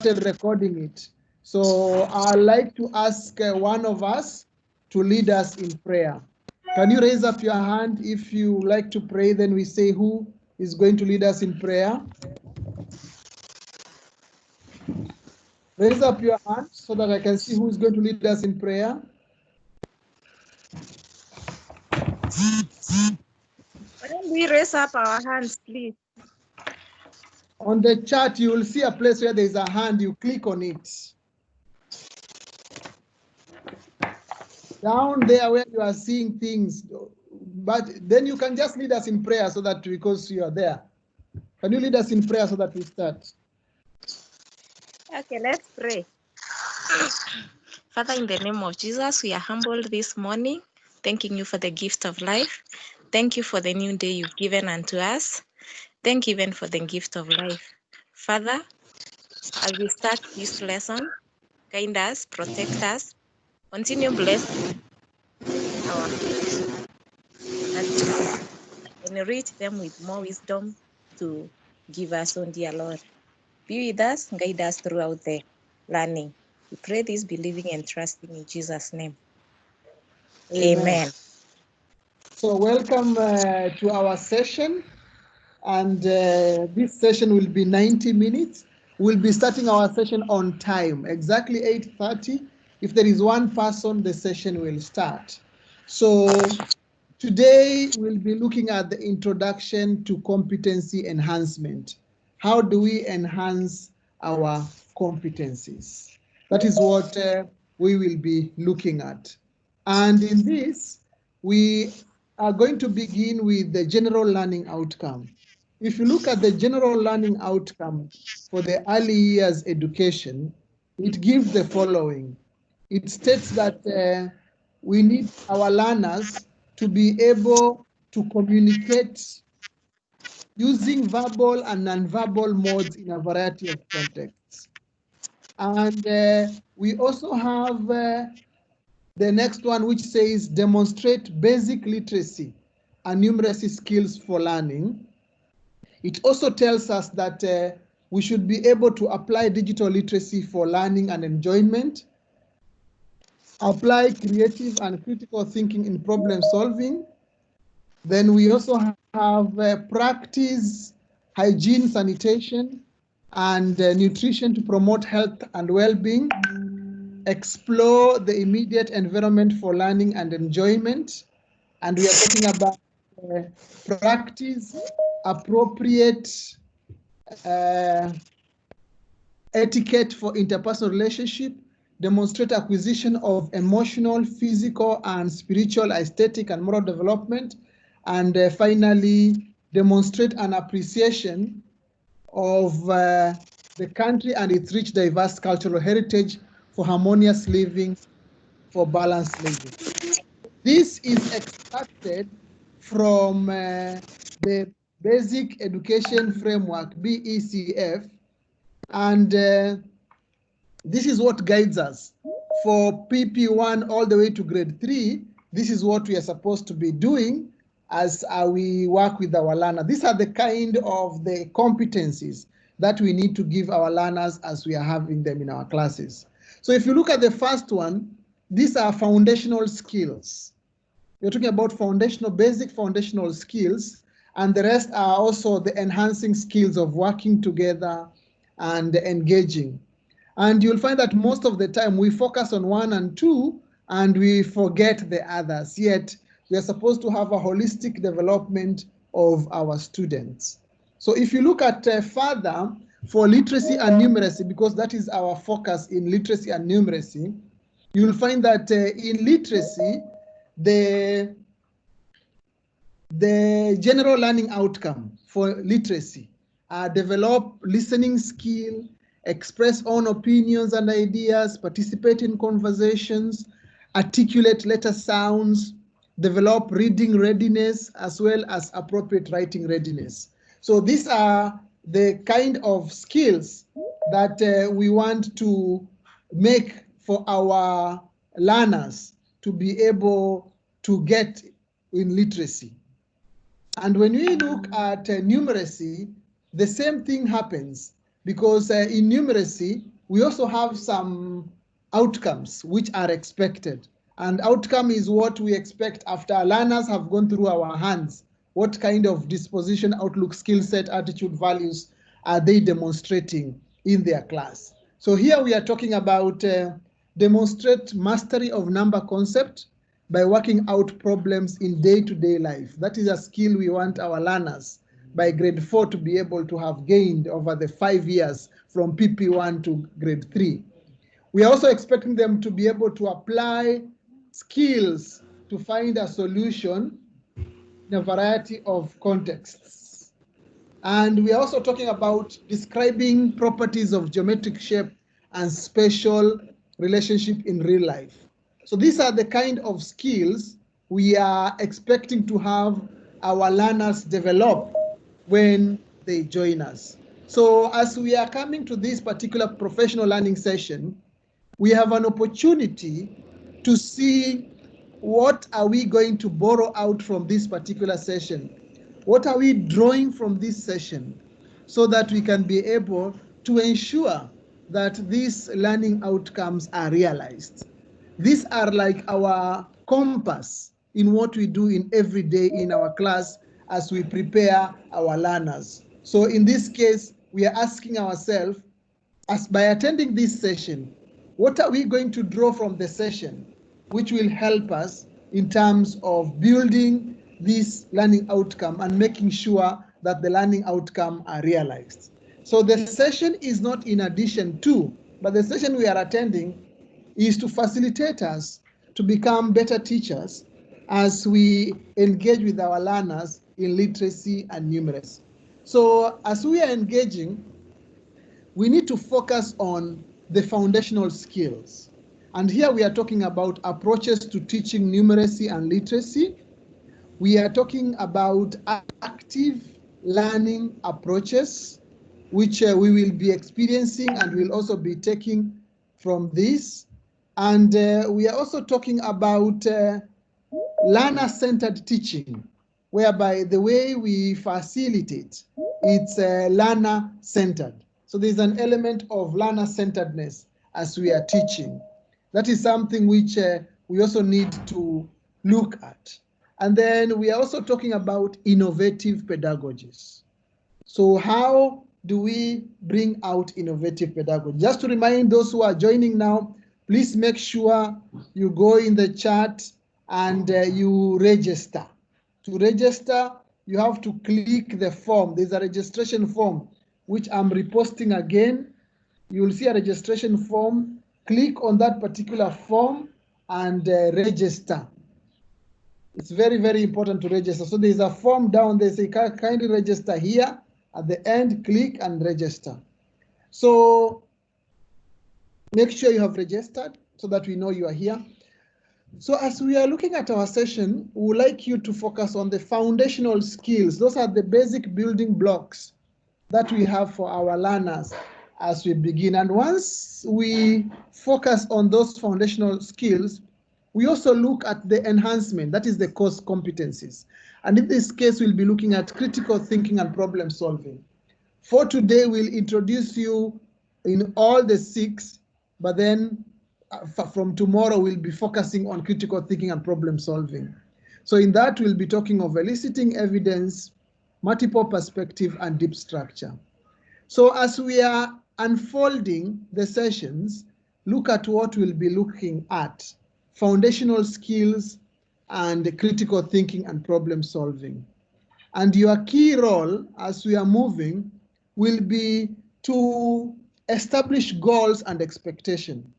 recording it. So I'd like to ask one of us to lead us in prayer. Can you raise up your hand if you like to pray? Then we say who is going to lead us in prayer. Raise up your hand so that I can see who is going to lead us in prayer. Why don't we raise up our hands, please? On the chat, you will see a place where there is a hand. You click on it. Down there where you are seeing things, but then you can just lead us in prayer so that because you are there. Can you lead us in prayer so that we start? Okay, let's pray. Father, in the name of Jesus, we are humbled this morning, thanking you for the gift of life. Thank you for the new day you've given unto us. Thank you even for the gift of life. Father, as we start this lesson, guide us, protect us, continue blessing our and enrich them with more wisdom to give us, oh dear Lord. Be with us, guide us throughout the learning. We pray this, believing and trusting in Jesus' name. Amen. So welcome to our session. And this session will be 90 minutes. We'll be starting our session on time, exactly 8:30. If there is one person, the session will start. So today we'll be looking at the introduction to competency enhancement. How do we enhance our competencies? That is what we will be looking at. And in this, we are going to begin with the general learning outcome. If you look at the general learning outcome for the early years education, it gives the following. It states that we need our learners to be able to communicate using verbal and non-verbal modes in a variety of contexts. And we also have the next one, which says demonstrate basic literacy and numeracy skills for learning. It also tells us that we should be able to apply digital literacy for learning and enjoyment, apply creative and critical thinking in problem solving. Then we also have practice hygiene, sanitation, and nutrition to promote health and well-being, explore the immediate environment for learning and enjoyment. And we are talking about practice appropriate etiquette for interpersonal relationship, demonstrate acquisition of emotional, physical, and spiritual, aesthetic, and moral development, and finally, demonstrate an appreciation of the country and its rich, diverse cultural heritage for harmonious living, for balanced living. This is extracted from the Basic Education Framework, BECF, and this is what guides us. For PP1 all the way to grade 3, this is what we are supposed to be doing as we work with our learner. These are the kind of the competencies that we need to give our learners as we are having them in our classes. So if you look at the first one, these are foundational skills. We're talking about basic foundational skills, and the rest are also the enhancing skills of working together and engaging. And you'll find that most of the time we focus on 1 and 2 and we forget the others, yet we are supposed to have a holistic development of our students. So if you look at further for literacy and numeracy, because that is our focus in literacy and numeracy, you'll find that in literacy, the general learning outcome for literacy develop listening skill, express own opinions and ideas, participate in conversations, articulate letter sounds, develop reading readiness, as well as appropriate writing readiness. So these are the kind of skills that we want to make for our learners to be able to get in literacy. And when we look at numeracy, the same thing happens. because in numeracy, we also have some outcomes which are expected. And outcome is what we expect after learners have gone through our hands. What kind of disposition, outlook, skill set, attitude, values are they demonstrating in their class? So here we are talking about demonstrate mastery of number concept by working out problems in day-to-day life. That is a skill we want our learners by grade 4 to be able to have gained over the 5 years from PP1 to grade 3. We are also expecting them to be able to apply skills to find a solution in a variety of contexts. And we are also talking about describing properties of geometric shape and spatial relationship in real life. So these are the kind of skills we are expecting to have our learners develop when they join us. So as we are coming to this particular professional learning session, we have an opportunity to see what are we going to borrow out from this particular session. What are we drawing from this session so that we can be able to ensure that these learning outcomes are realized. These are like our compass in what we do in every day in our class as we prepare our learners. So in this case, we are asking ourselves, as by attending this session, what are we going to draw from the session which will help us in terms of building this learning outcome and making sure that the learning outcome are realized. So the session is not in addition to, but the session we are attending is to facilitate us to become better teachers as we engage with our learners in literacy and numeracy. So as we are engaging, we need to focus on the foundational skills. And here we are talking about approaches to teaching numeracy and literacy. We are talking about active learning approaches, which we will be experiencing and will also be taking from this. And we are also talking about learner-centered teaching, whereby the way we facilitate, it's learner-centered. So there's an element of learner-centeredness as we are teaching. That is something which we also need to look at. And then we are also talking about innovative pedagogies. So how do we bring out innovative pedagogy? Just to remind those who are joining now, please make sure you go in the chat and you register. To register, you have to click the form. There's a registration form, which I'm reposting again. You will see a registration form. Click on that particular form and register. It's very, very important to register. So there's a form down there, say kindly register here. At the end, click and register. So make sure you have registered so that we know you are here. So as we are looking at our session, we would like you to focus on the foundational skills. Those are the basic building blocks that we have for our learners as we begin. And once we focus on those foundational skills, we also look at the enhancement, that is the course competencies. And in this case, we'll be looking at critical thinking and problem solving. For today, we'll introduce you in all the 6, but then from tomorrow, we'll be focusing on critical thinking and problem solving. So in that, we'll be talking of eliciting evidence, multiple perspective, and deep structure. So as we are unfolding the sessions, look at what we'll be looking at: foundational skills and critical thinking and problem solving. And your key role as we are moving will be to establish goals and expectation.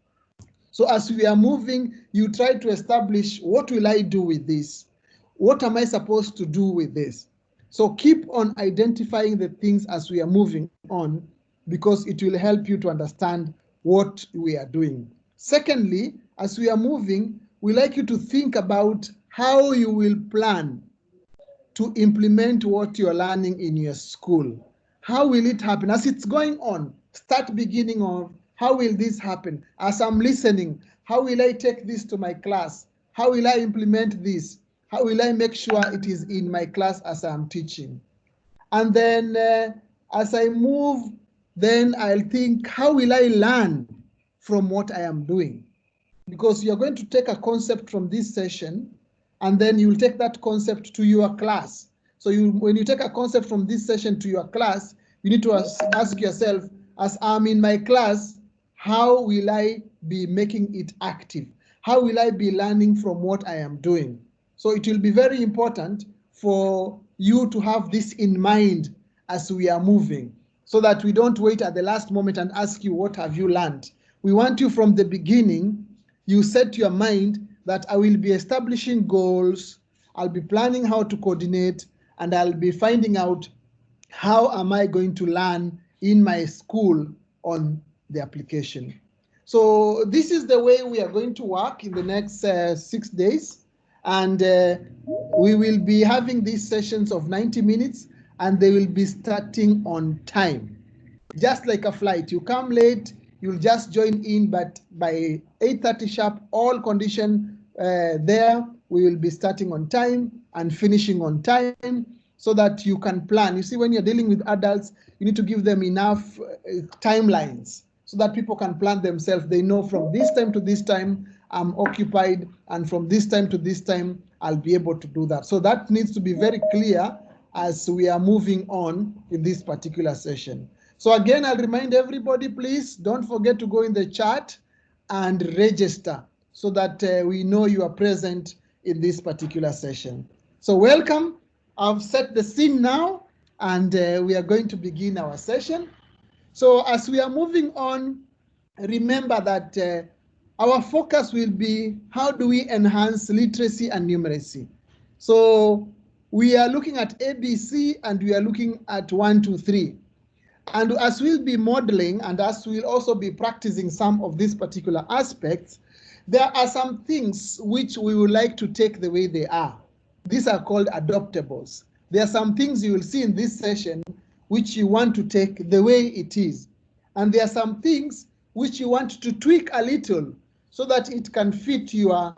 So as we are moving, you try to establish, what will I do with this? What am I supposed to do with this? So keep on identifying the things as we are moving on, because it will help you to understand what we are doing. Secondly, as we are moving, we like you to think about how you will plan to implement what you're learning in your school. How will it happen? As it's going on, start beginning of, how will this happen? As I'm listening, how will I take this to my class? How will I implement this? How will I make sure it is in my class as I'm teaching? And then as I move then I'll think, how will I learn from what I am doing? Because you're going to take a concept from this session, and then you'll take that concept to your class. So when you take a concept from this session to your class, you need to ask yourself, as I'm in my class, how will I be making it active? How will I be learning from what I am doing? So it will be very important for you to have this in mind as we are moving, so that we don't wait at the last moment and ask you, what have you learned? We want you from the beginning, you set your mind that I will be establishing goals, I'll be planning how to coordinate, and I'll be finding out how am I going to learn in my school on the application. So this is the way we are going to work in the next 6 days. And we will be having these sessions of 90 minutes, and they will be starting on time. Just like a flight, you come late, you'll just join in, but by 8:30 sharp, all condition there, we will be starting on time and finishing on time, so that you can plan. You see, when you're dealing with adults, you need to give them enough timelines so that people can plan themselves. They know from this time to this time, I'm occupied, and from this time to this time, I'll be able to do that. So that needs to be very clear as we are moving on in this particular session. So again, I'll remind everybody, please don't forget to go in the chat and register so that we know you are present in this particular session. So welcome. I've set the scene now, and we are going to begin our session. So as we are moving on, remember that our focus will be, how do we enhance literacy and numeracy? So we are looking at ABC, and we are looking at 1, 2, 3. And as we'll be modeling, and as we'll also be practicing some of these particular aspects, there are some things which we would like to take the way they are. These are called adoptables. There are some things you will see in this session which you want to take the way it is. And there are some things which you want to tweak a little so that it can fit your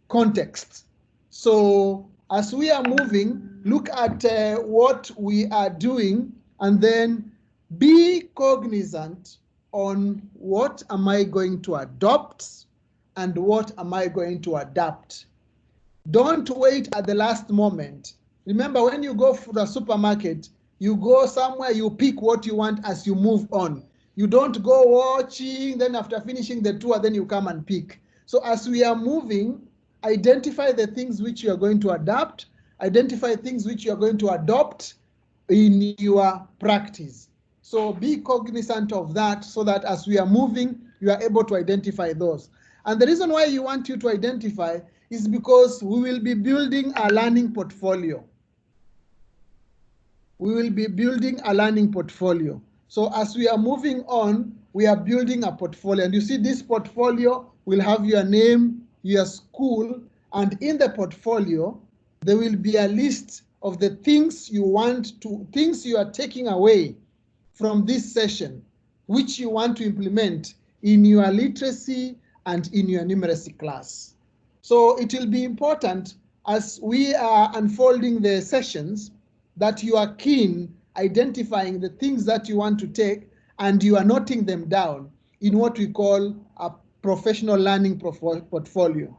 context. So as we are moving, look at what we are doing, and then be cognizant on what am I going to adopt and what am I going to adapt. Don't wait at the last moment. Remember, when you go to the supermarket, you go somewhere, you pick what you want as you move on. You don't go watching, then after finishing the tour, then you come and pick. So as we are moving, identify the things which you are going to adapt, identify things which you are going to adopt in your practice. So be cognizant of that, so that as we are moving, you are able to identify those. And the reason why you want you to identify is because we will be building a learning portfolio. We will be building a learning portfolio. So as we are moving on, we are building a portfolio. And you see, this portfolio will have your name, your school, and in the portfolio, there will be a list of the things you are taking away from this session, which you want to implement in your literacy and in your numeracy class. So it will be important as we are unfolding the sessions that you are keen identifying the things that you want to take, and you are noting them down in what we call a professional learning portfolio.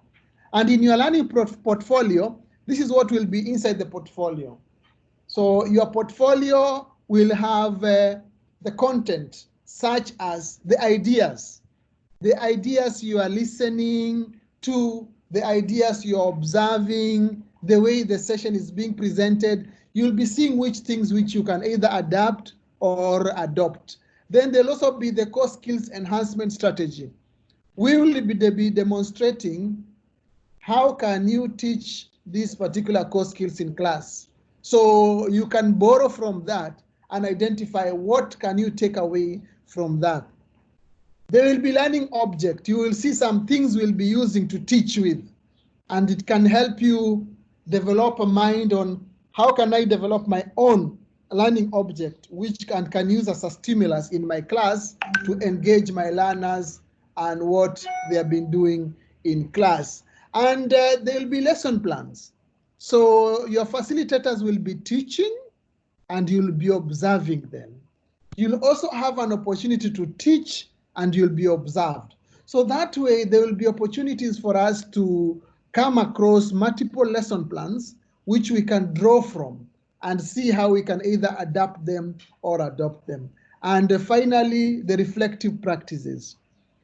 And in your learning portfolio, this is what will be inside the portfolio. So your portfolio will have the content, such as the ideas you are listening to, the ideas you are observing, the way the session is being presented. You'll be seeing which things which you can either adapt or adopt. Then there'll also be the core skills enhancement strategy. We will be demonstrating how can you teach these particular core skills in class. So you can borrow from that and identify what can you take away from that. There will be learning object. You will see some things we'll be using to teach with, and it can help you develop a mind on how can I develop my own learning object, which can use as a stimulus in my class to engage my learners and what they have been doing in class. And there will be lesson plans. So your facilitators will be teaching and you'll be observing them. You'll also have an opportunity to teach and you'll be observed. So that way, there will be opportunities for us to come across multiple lesson plans, which we can draw from and see how we can either adapt them or adopt them. And finally, the reflective practices.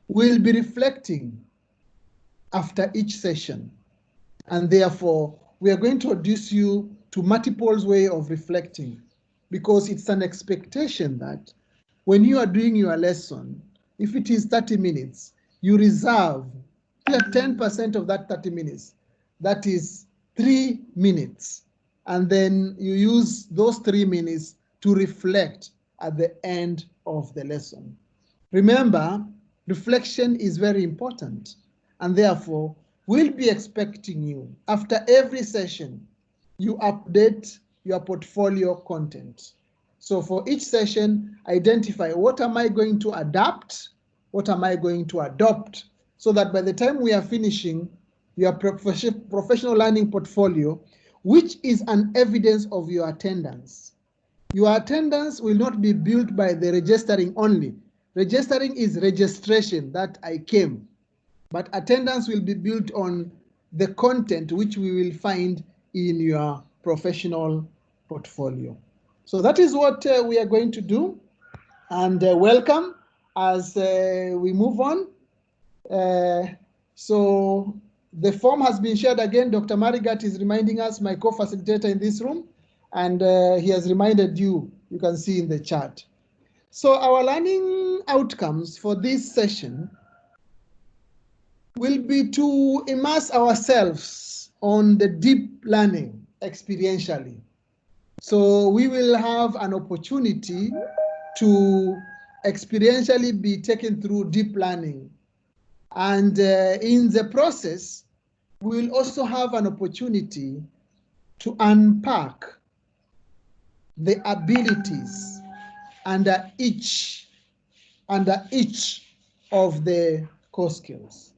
We'll be reflecting after each session. And therefore, we are going to introduce you to multiple ways of reflecting, because it's an expectation that when you are doing your lesson, if it is 30 minutes, you reserve 10% of that 30 minutes. That is 3 minutes. And then you use those 3 minutes to reflect at the end of the lesson. Remember, reflection is very important, and therefore, we'll be expecting you after every session, you update your portfolio content. So for each session, identify what am I going to adapt, what am I going to adopt, so that by the time we are finishing your professional learning portfolio, which is an evidence of your attendance. Your attendance will not be built by the registering only. Registering is registration, that I came. But attendance will be built on the content which we will find in your professional portfolio. So that is what we are going to do. And welcome as we move on. So the form has been shared again. Dr. Marigat is reminding us, my co-facilitator in this room, and he has reminded you, you can see in the chat. So our learning outcomes for this session will be to immerse ourselves on the deep learning experientially. So we will have an opportunity to experientially be taken through deep learning. And in the process, we'll also have an opportunity to unpack the abilities under each of the core skills.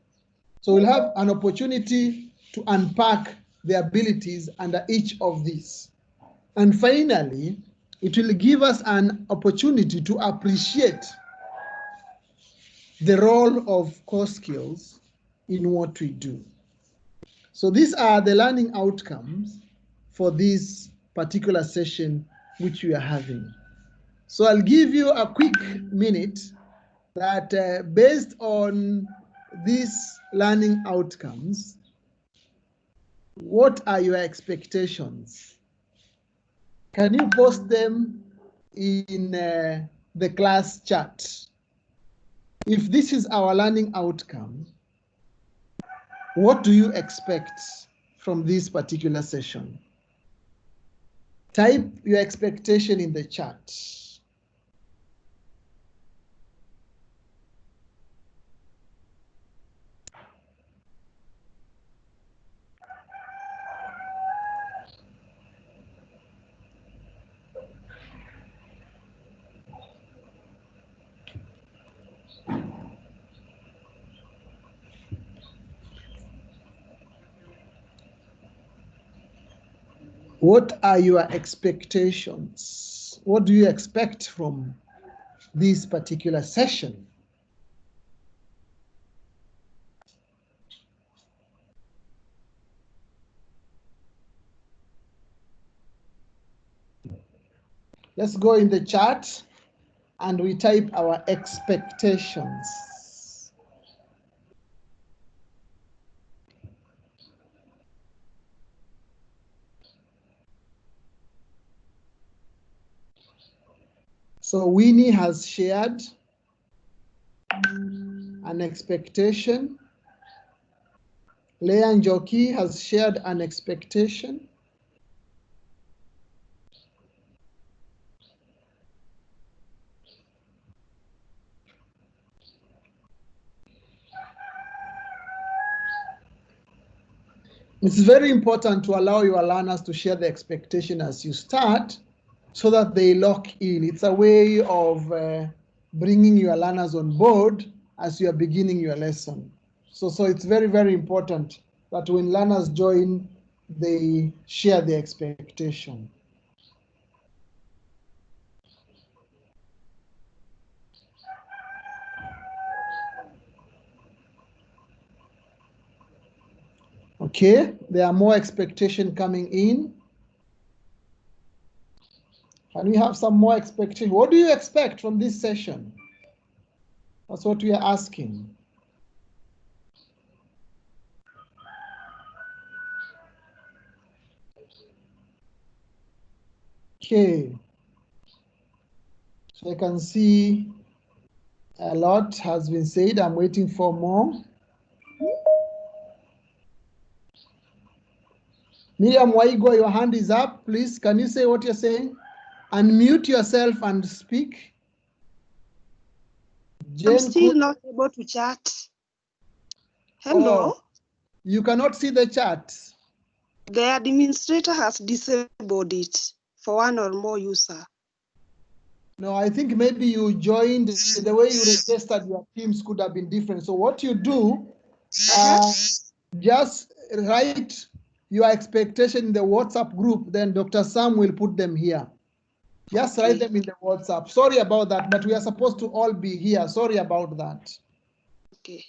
So we'll have an opportunity to unpack the abilities under each of these. And finally, it will give us an opportunity to appreciate the role of core skills in what we do. So these are the learning outcomes for this particular session which we are having. So I'll give you a quick minute that based on these learning outcomes, what are your expectations? Can you post them in the class chat? If this is our learning outcome, what do you expect from this particular session? Type your expectation in the chat. What are your expectations? What do you expect from this particular session? Let's go in the chat and we type our expectations. So Winnie has shared an expectation. Leah Njoki has shared an expectation. It's very important to allow your learners to share the expectation as you start so that they lock in. It's a way of bringing your learners on board as you are beginning your lesson. So it's very, very important that when learners join, they share the expectation. Okay, there are more expectation coming in. Can we have some more expectation? What do you expect from this session? That's what we are asking. Okay. So I can see a lot has been said. I'm waiting for more. Miriam Waigo, your hand is up. Please, can you say what you're saying? Unmute yourself and speak. I'm still not able to chat. Hello? Oh, you cannot see the chat. The administrator has disabled it for one or more user. No, I think maybe you joined, the way you registered your teams could have been different. So what you do, just write your expectation in the WhatsApp group, then Dr. Sam will put them here. Just write them in the WhatsApp. Sorry about that, but we are supposed to all be here. Sorry about that. Okay.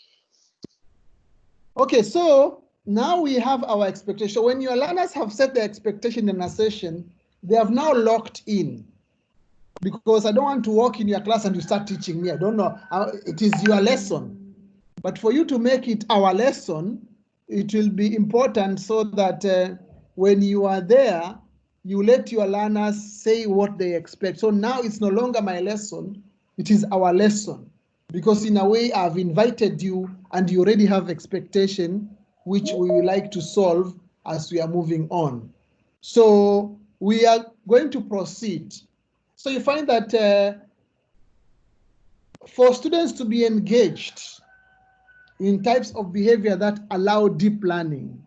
Okay, so now we have our expectation. When your learners have set the expectation in a session, they have now locked in. Because I don't want to walk in your class and you start teaching me. I don't know. It is your lesson. But for you to make it our lesson, it will be important so that when you are there, you let your learners say what they expect. So now it's no longer my lesson, it is our lesson. Because in a way, I've invited you and you already have expectation, which we would like to solve as we are moving on. So we are going to proceed. So you find that for students to be engaged in types of behavior that allow deep learning,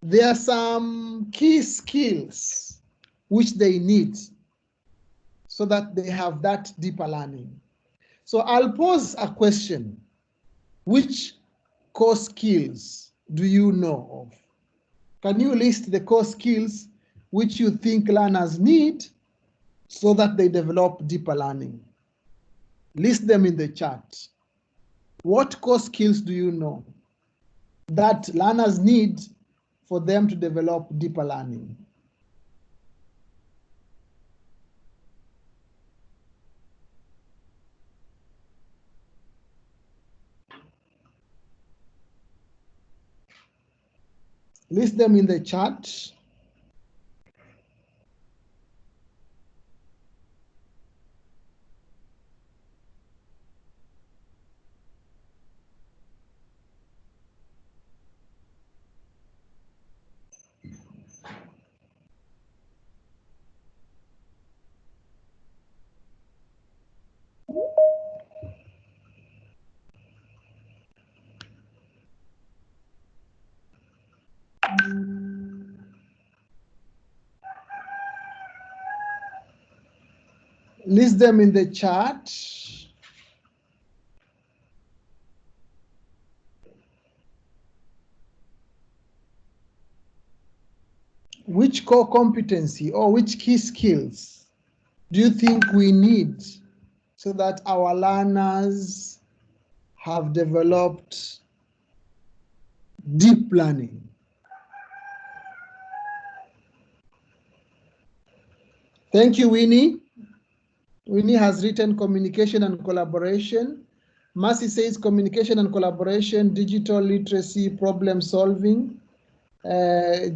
there are some key skills which they need so that they have that deeper learning. So I'll pose a question. Which core skills do you know of? Can you list the core skills which you think learners need so that they develop deeper learning? List them in the chat. What core skills do you know that learners need for them to develop deeper learning? List them in the chat. List them in the chat. Which core competency or which key skills do you think we need so that our learners have developed deep learning? Thank you, Winnie. Winnie has written communication and collaboration. Mercy says communication and collaboration, digital literacy, problem solving.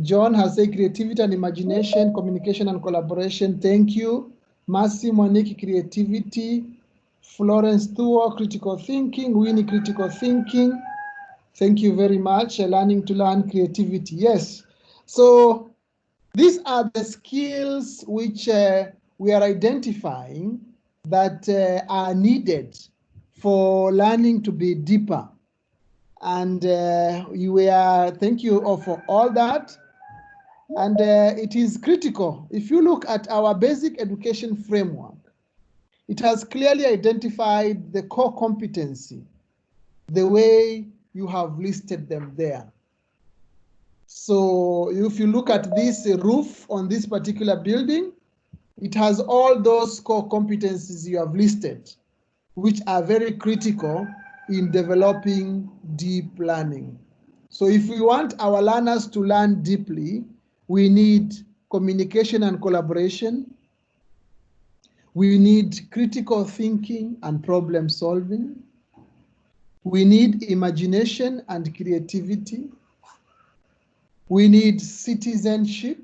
John has said creativity and imagination, communication and collaboration. Thank you. Mercy, Monique, creativity. Florence Thuo, critical thinking. Winnie, critical thinking. Thank you very much. Learning to learn, creativity. Yes. So these are the skills which we are identifying that are needed for learning to be deeper. And thank you all for all that. And it is critical. If you look at our basic education framework, it has clearly identified the core competency, the way you have listed them there. So if you look at this roof on this particular building, it has all those core competencies you have listed, which are very critical in developing deep learning. So if we want our learners to learn deeply, we need communication and collaboration. We need critical thinking and problem solving. We need imagination and creativity. We need citizenship.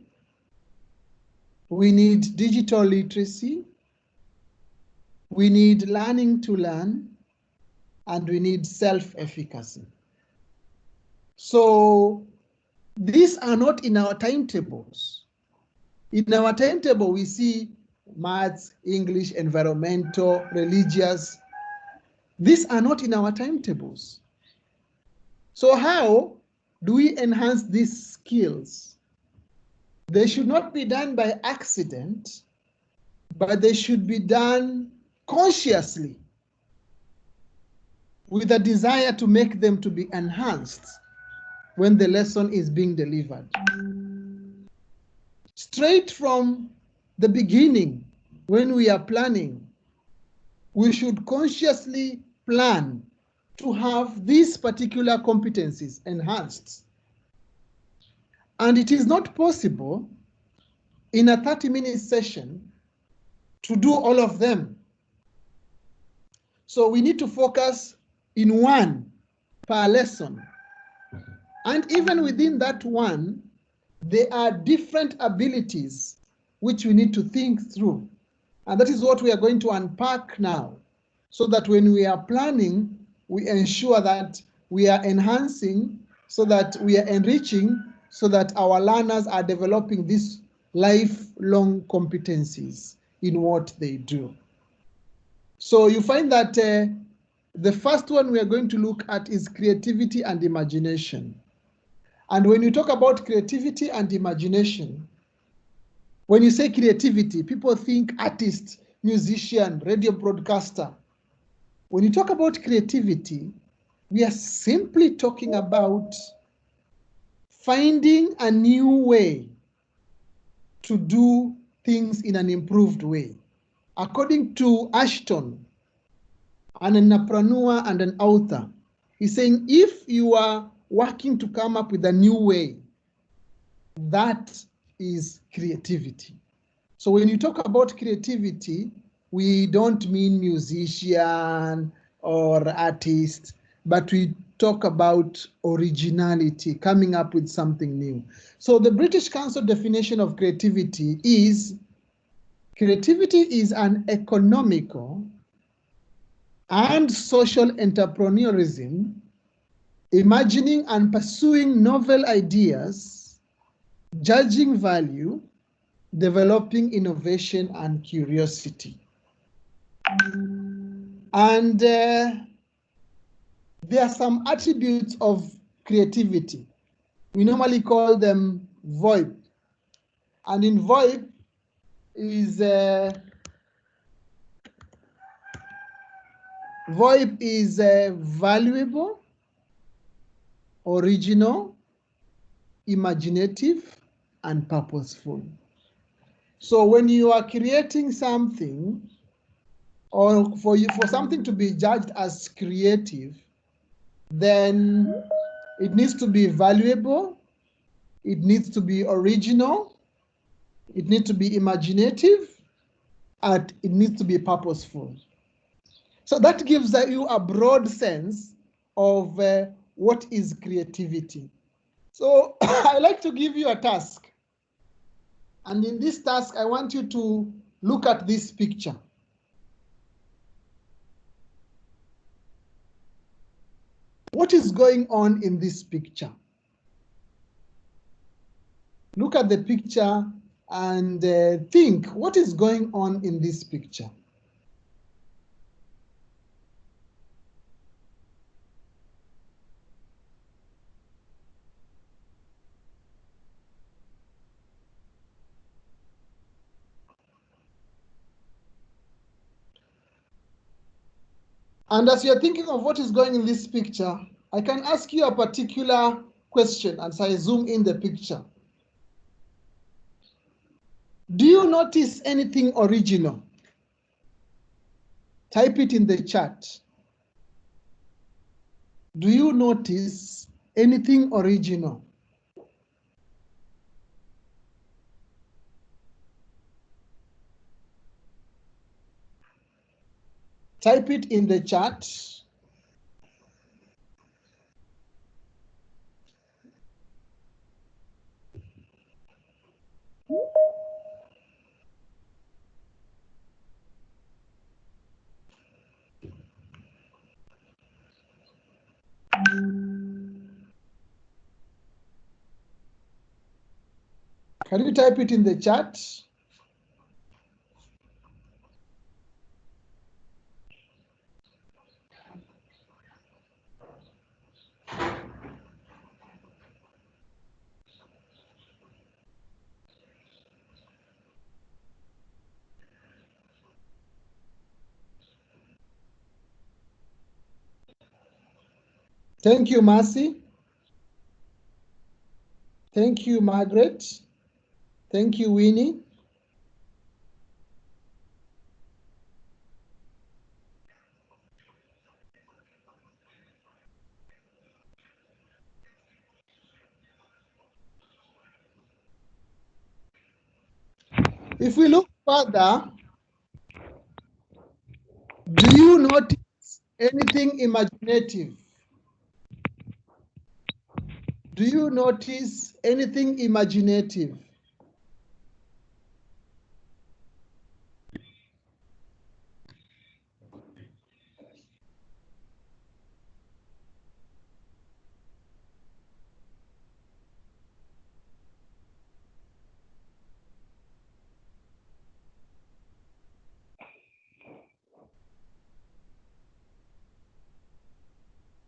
We need digital literacy. We need learning to learn. And we need self-efficacy. So these are not in our timetables. In our timetable, we see maths, English, environmental, religious. These are not in our timetables. So how do we enhance these skills? They should not be done by accident, but they should be done consciously with a desire to make them to be enhanced when the lesson is being delivered. Straight from the beginning, when we are planning, we should consciously plan to have these particular competencies enhanced. And it is not possible in a 30-minute session to do all of them. So we need to focus in one per lesson. And even within that one, there are different abilities which we need to think through. And that is what we are going to unpack now, so that when we are planning, we ensure that we are enhancing, so that we are enriching, so that our learners are developing these lifelong competencies in what they do. So you find that the first one we are going to look at is creativity and imagination. And when you talk about creativity and imagination, when you say creativity, people think artist, musician, radio broadcaster. When you talk about creativity, we are simply talking about finding a new way to do things in an improved way. According to Ashton, an entrepreneur and an author, he's saying if you are working to come up with a new way, that is creativity. So when you talk about creativity, we don't mean musician or artist, but we talk about originality, coming up with something new. So the British Council definition of creativity is an economical and social entrepreneurism, imagining and pursuing novel ideas, judging value, developing innovation and curiosity. And there are some attributes of creativity. We normally call them VoIP. And in VoIP is valuable, original, imaginative, and purposeful. So when you are creating something, or for something to be judged as creative, then it needs to be valuable, it needs to be original, it needs to be imaginative, and it needs to be purposeful. So that gives you a broad sense of what is creativity. So I like to give you a task. And in this task, I want you to look at this picture. What is going on in this picture? Look at the picture and think, what is going on in this picture? And as you're thinking of what is going in this picture, I can ask you a particular question as I zoom in the picture. Do you notice anything original? Type it in the chat. Do you notice anything original? Type it in the chat. Can you type it in the chat? Thank you, Mercy. Thank you, Margaret. Thank you, Winnie. If we look further, do you notice anything imaginative? Do you notice anything imaginative?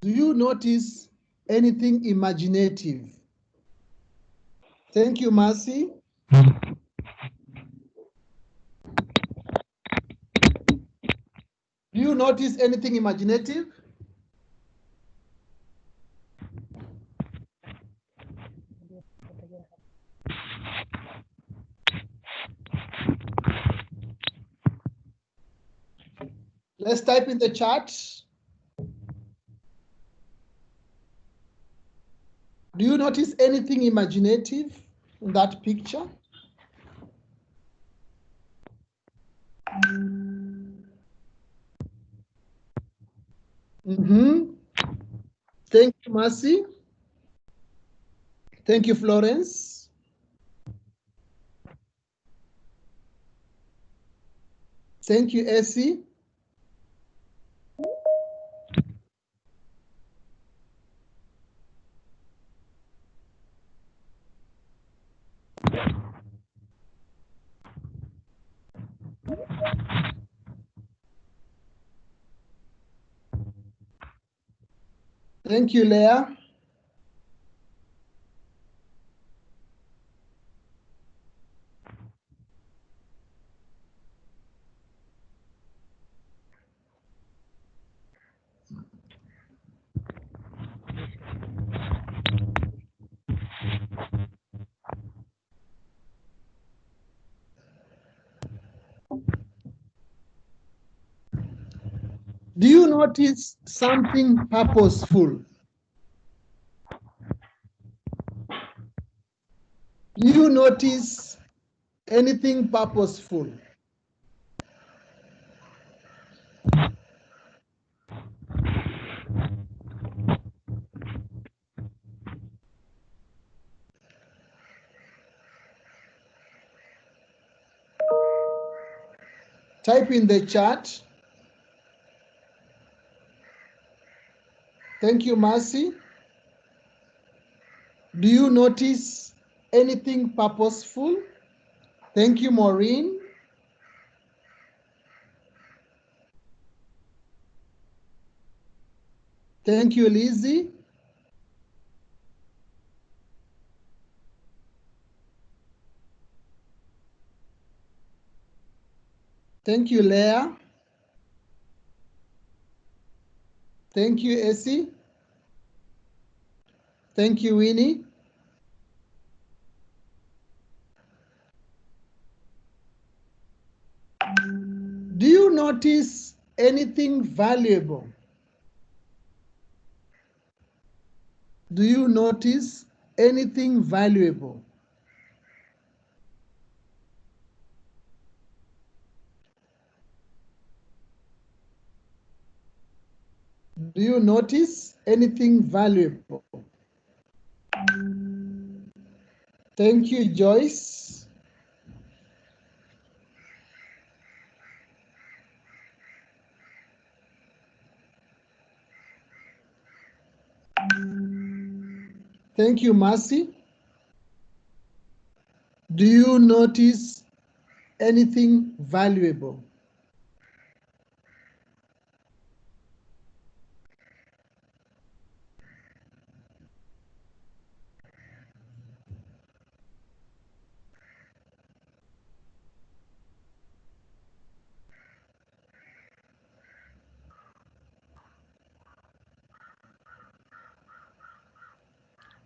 Do you notice anything imaginative? Thank you, Mercy. Do you notice anything imaginative? Let's type in the chat. Do you notice anything imaginative in that picture? Thank you, Mercy. Thank you, Florence. Thank you, Essie. Thank you, Leah. Do you notice something purposeful? Do you notice anything purposeful? Type in the chat. Thank you, Mercy. Do you notice anything purposeful? Thank you, Maureen. Thank you, Lizzie. Thank you, Leah. Thank you, Essie. Thank you, Winnie. Do you notice anything valuable? Do you notice anything valuable? Do you notice anything valuable? Thank you, Joyce. Thank you, Mercy. Do you notice anything valuable?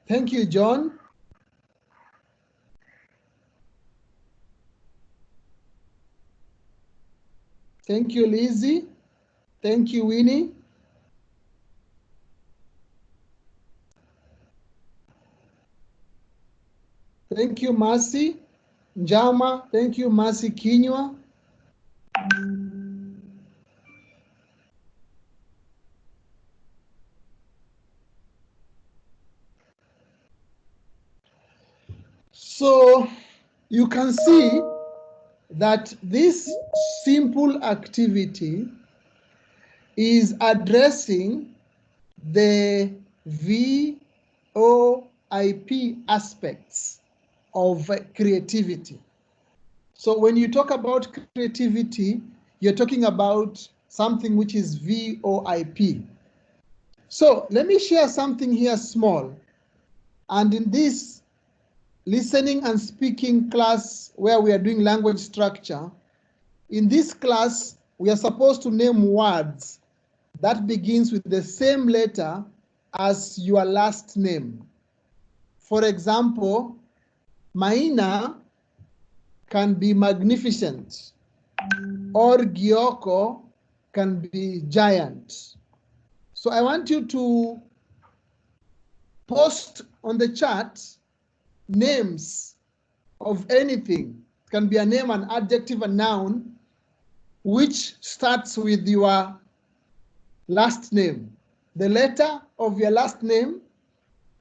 Thank you, John. Thank you, Lizzie. Thank you, Winnie. Thank you, Mercy. Njama, thank you, Mercy Kinywa. So you can see that this simple activity is addressing the VOIP aspects of creativity. So when you talk about creativity, you're talking about something which is VOIP. So let me share something here small. And in this listening and speaking class where we are doing language structure, in this class, we are supposed to name words that begins with the same letter as your last name. For example, Maina can be magnificent, or Gyoko can be giant. So I want you to post on the chat names of anything. It can be a name, an adjective, a noun, which starts with your last name. The letter of your last name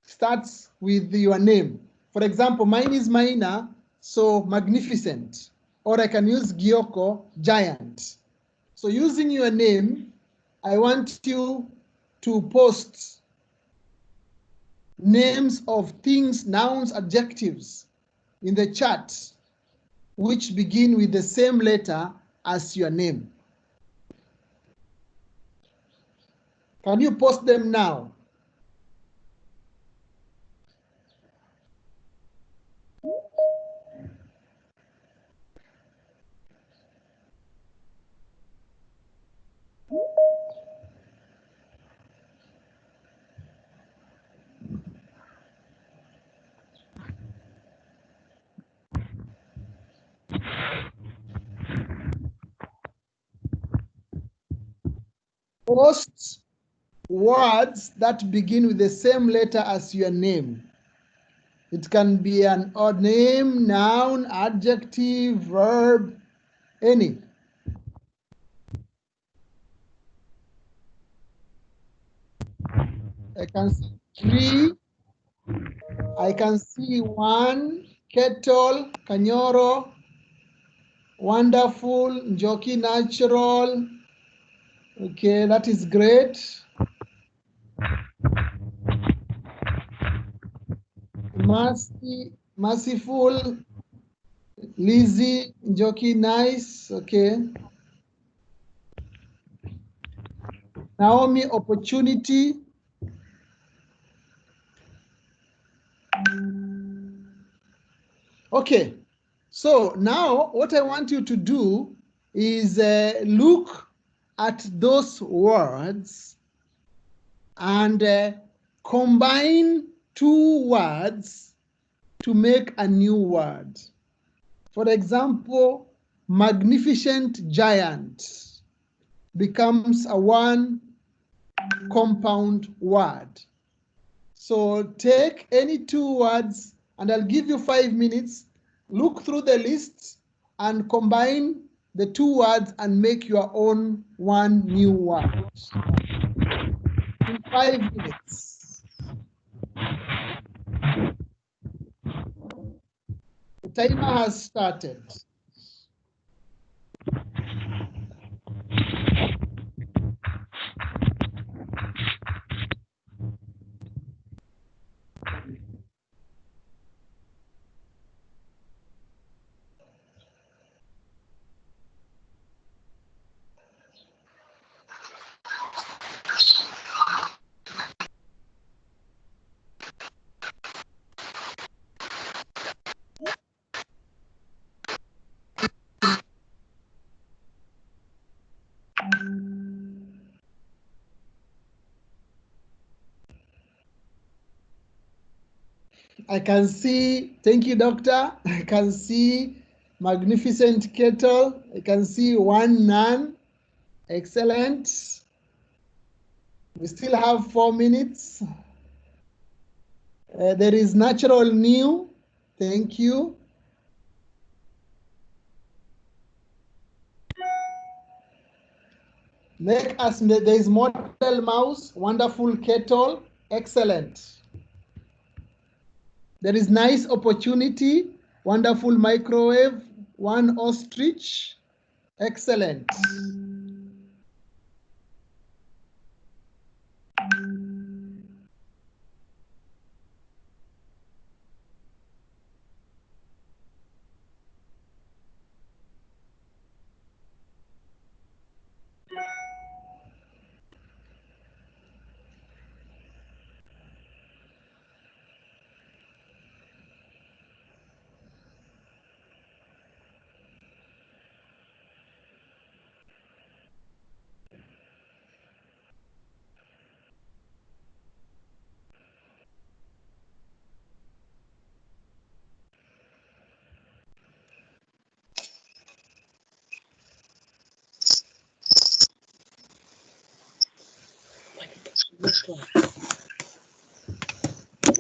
starts with your name. For example, mine is Maina, so magnificent. Or I can use Gyoko, giant. So using your name, I want you to post names of things, nouns, adjectives in the chat, which begin with the same letter as your name. Can you post them now? Post words that begin with the same letter as your name. It can be an odd name, noun, adjective, verb, any. I can see tree. I can see one, kettle, kanyoro, wonderful, njoki, natural. Okay, that is great. Merciful, Lizzie, njoki, nice. Okay. Naomi, opportunity. Okay, so now what I want you to do is look at those words and combine two words to make a new word. For example, magnificent giant becomes a one compound word. So take any 2 words and I'll give you 5 minutes. Look through the list and combine the 2 words and make your own one new word in 5 minutes. The timer has started. I can see, thank you, doctor. I can see magnificent kettle. I can see one nun. Excellent. We still have 4 minutes. There is natural new. Thank you. Make us, there is model mouse, wonderful kettle. Excellent. There is nice opportunity, wonderful microwave, one ostrich. Excellent.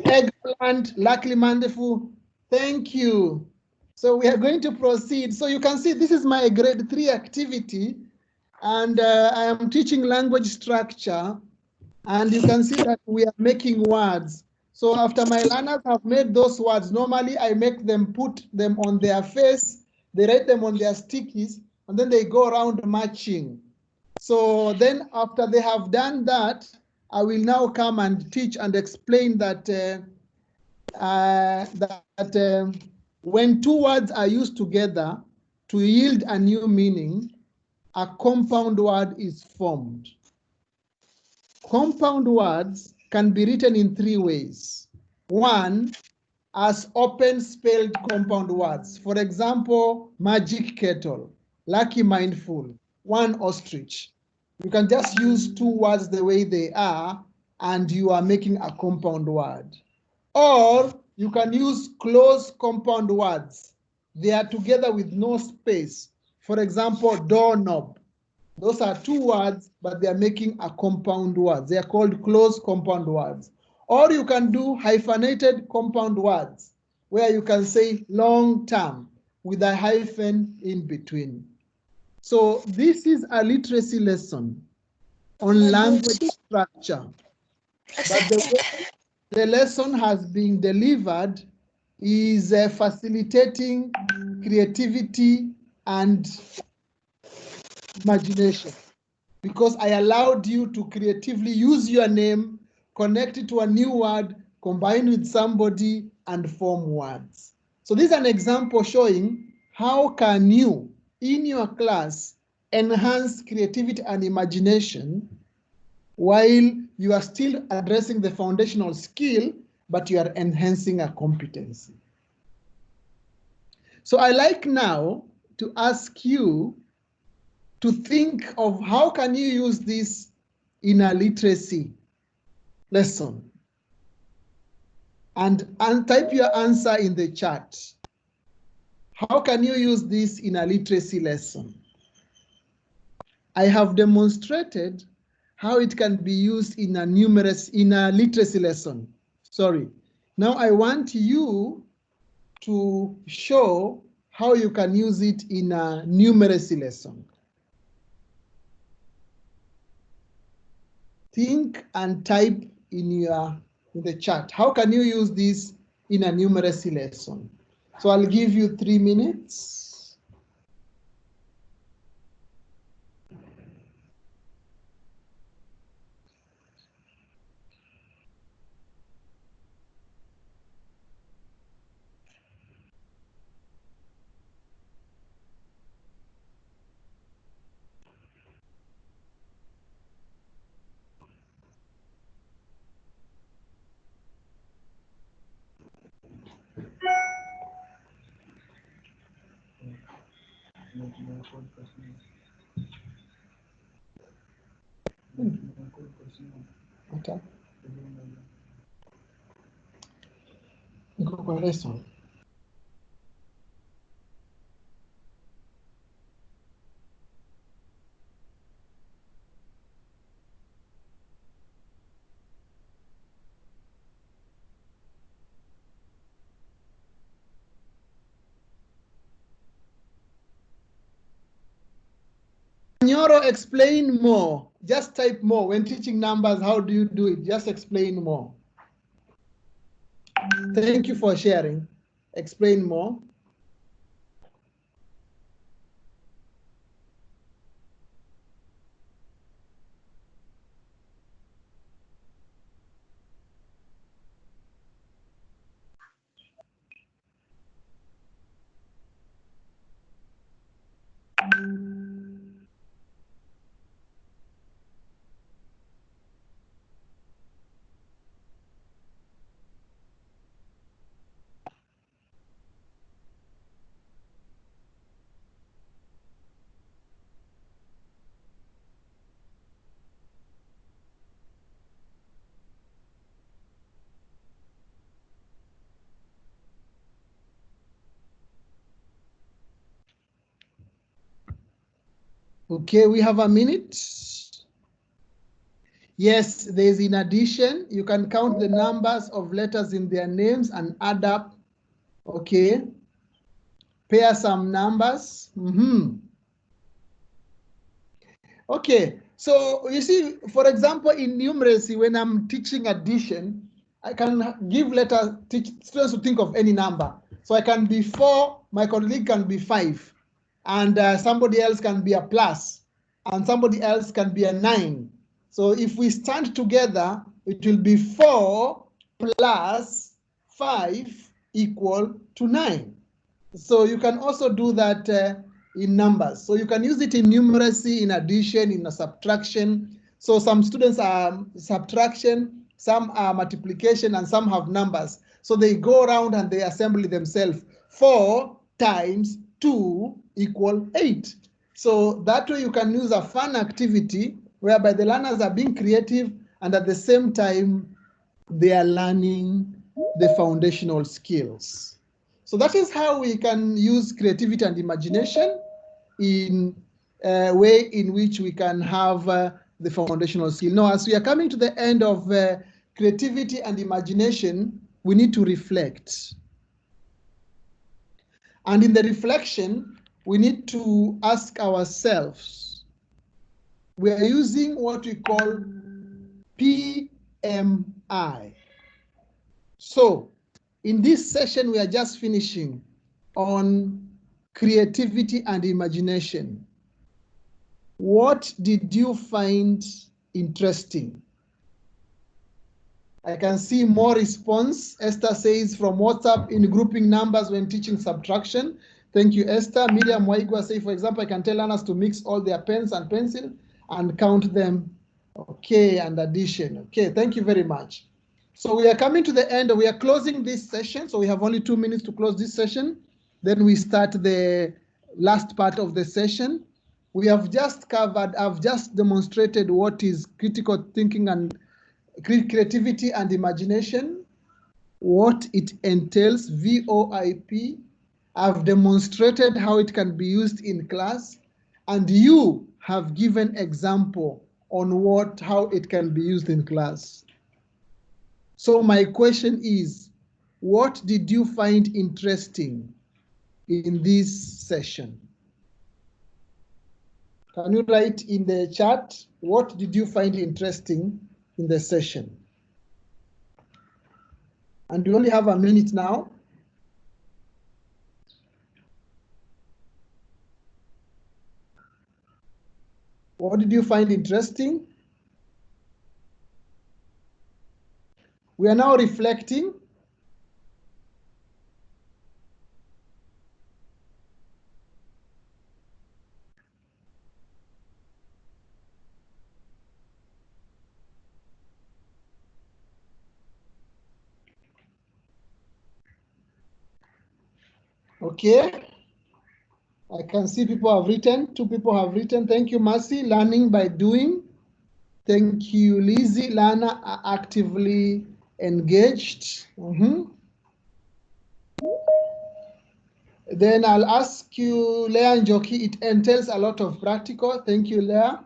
Eggplant, luckily wonderful. Thank you. So we are going to proceed. So you can see this is my grade 3 activity, and I am teaching language structure, and you can see that we are making words. So after my learners have made those words, normally I make them put them on their face, they write them on their stickies, and then they go around matching. So then after they have done that, I will now come and teach and explain that when 2 words are used together to yield a new meaning, a compound word is formed. Compound words can be written in 3 ways. 1, as open spelled compound words. For example, magic kettle, lucky mindful, one ostrich. You can just use 2 words the way they are, and you are making a compound word. Or you can use closed compound words. They are together with no space. For example, doorknob. Those are 2 words, but they are making a compound word. They are called closed compound words. Or you can do hyphenated compound words, where you can say long term with a hyphen in between. So this is a literacy lesson on language structure. But the way the lesson has been delivered is facilitating creativity and imagination, because I allowed you to creatively use your name, connect it to a new word, combine with somebody, and form words. So this is an example showing how can you, in your class, enhance creativity and imagination while you are still addressing the foundational skill, but you are enhancing a competency. So I like now to ask you to think of how can you use this in a literacy lesson, and type your answer in the chat. How can you use this in a literacy lesson? I have demonstrated how it can be used in a literacy lesson. Sorry. Now I want you to show how you can use it in a numeracy lesson. Think and type in the chat. How can you use this in a numeracy lesson? So I'll give you 3 minutes. Okay. Go kwa lesson. Nyoro, explain more. Just type more. When teaching numbers, how do you do it? Just explain more. Thank you for sharing. Explain more. Okay, we have a minute. Yes, there's in addition. You can count the numbers of letters in their names and add up. Okay. Pair some numbers. Okay, so you see, for example, in numeracy, when I'm teaching addition, I can give letters, teach students to think of any number. So I can be 4, my colleague can be 5, and somebody else can be a plus, and somebody else can be a 9. So if we stand together, it will be 4 plus 5 equal to 9. So you can also do that in numbers. So you can use it in numeracy, in addition, in a subtraction. So some students are subtraction, some are multiplication, and some have numbers. So they go around and they assemble themselves. 4 times 2 equal 8. So that way you can use a fun activity whereby the learners are being creative and at the same time they are learning the foundational skills. So that is how we can use creativity and imagination in a way in which we can have the foundational skill. Now, as we are coming to the end of creativity and imagination, we need to reflect. And in the reflection, we need to ask ourselves, we are using what we call PMI. So, in this session, we are just finishing on creativity and imagination. What did you find interesting? I can see more response. Esther says from WhatsApp in grouping numbers when teaching subtraction. Thank you, Esther. Miriam Waigwa says, for example, I can tell learners to mix all their pens and pencil and count them. Okay, and addition. Okay, thank you very much. So we are coming to the end. We are closing this session. So we have only 2 minutes to close this session. Then we start the last part of the session. We have just covered, I've just demonstrated what is critical thinking and creativity and imagination, what it entails, VOIP. I've demonstrated how it can be used in class, and you have given example on how it can be used in class. So my question is, what did you find interesting in this session? Can you write in the chat, what did you find interesting in the session? And we only have a minute now. What did you find interesting? We are now reflecting. Okay. I can see people have written, 2 people have written. Thank you, Mercy. Learning by doing. Thank you, Lizzie. Lana are actively engaged. Then I'll ask you, Leah and Joki, it entails a lot of practical. Thank you, Leah.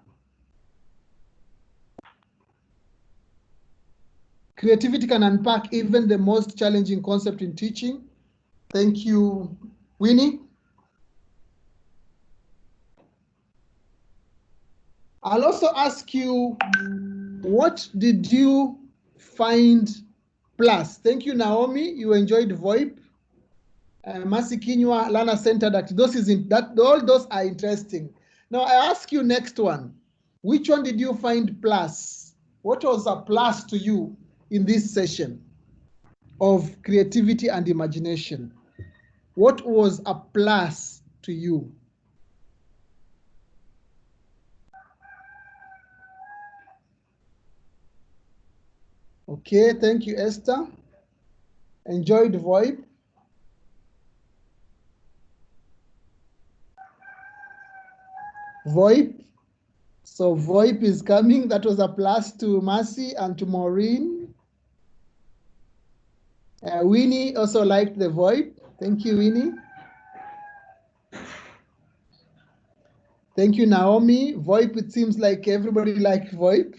Creativity can unpack even the most challenging concept in teaching. Thank you, Winnie. I'll also ask you, what did you find plus? Thank you, Naomi. You enjoyed VoIP. Mercy Kinywa, Lana Centered Activity. All those are interesting. Now I ask you next one. Which one did you find plus? What was a plus to you in this session of creativity and imagination? What was a plus to you? Okay, thank you, Esther. Enjoyed VoIP. VoIP. So VoIP is coming. That was a plus to Mercy and to Maureen. Winnie also liked the VoIP. Thank you, Winnie. Thank you, Naomi. VoIP, it seems like everybody liked VoIP.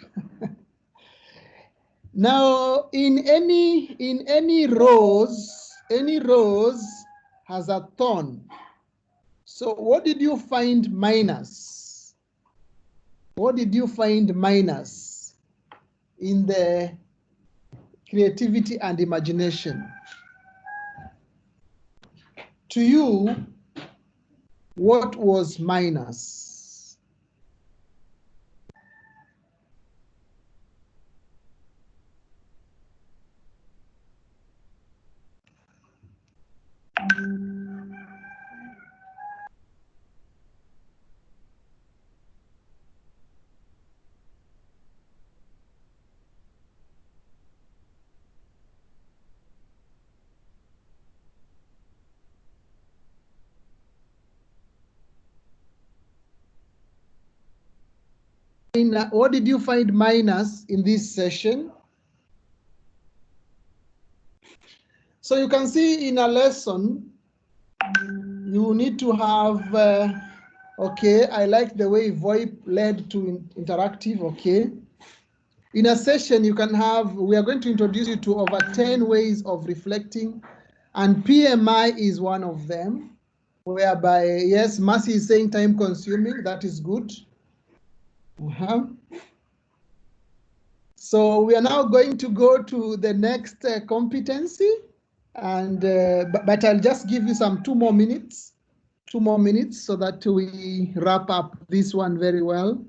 Now, in any rose has a thorn. So what did you find minus? What did you find minus in the creativity and imagination? To you, what was minus? What did you find minus in this session? So you can see in a lesson, you need to have, okay, I like the way VoIP led to interactive, okay. In a session, you can have, we are going to introduce you to over 10 ways of reflecting, and PMI is one of them, whereby, yes, Mercy is saying time consuming, that is good. So we are now going to go to the next competency, and but I'll just give you some 2 more minutes so that we wrap up this one very well.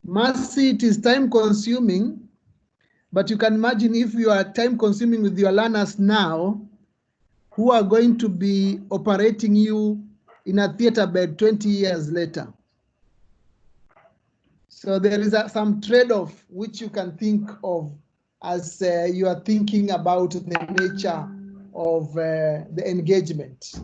Mercy, it is time consuming, but you can imagine if you are time consuming with your learners now, who are going to be operating you in a theater bed 20 years later. So there is some trade-off which you can think of as you are thinking about the nature of the engagement.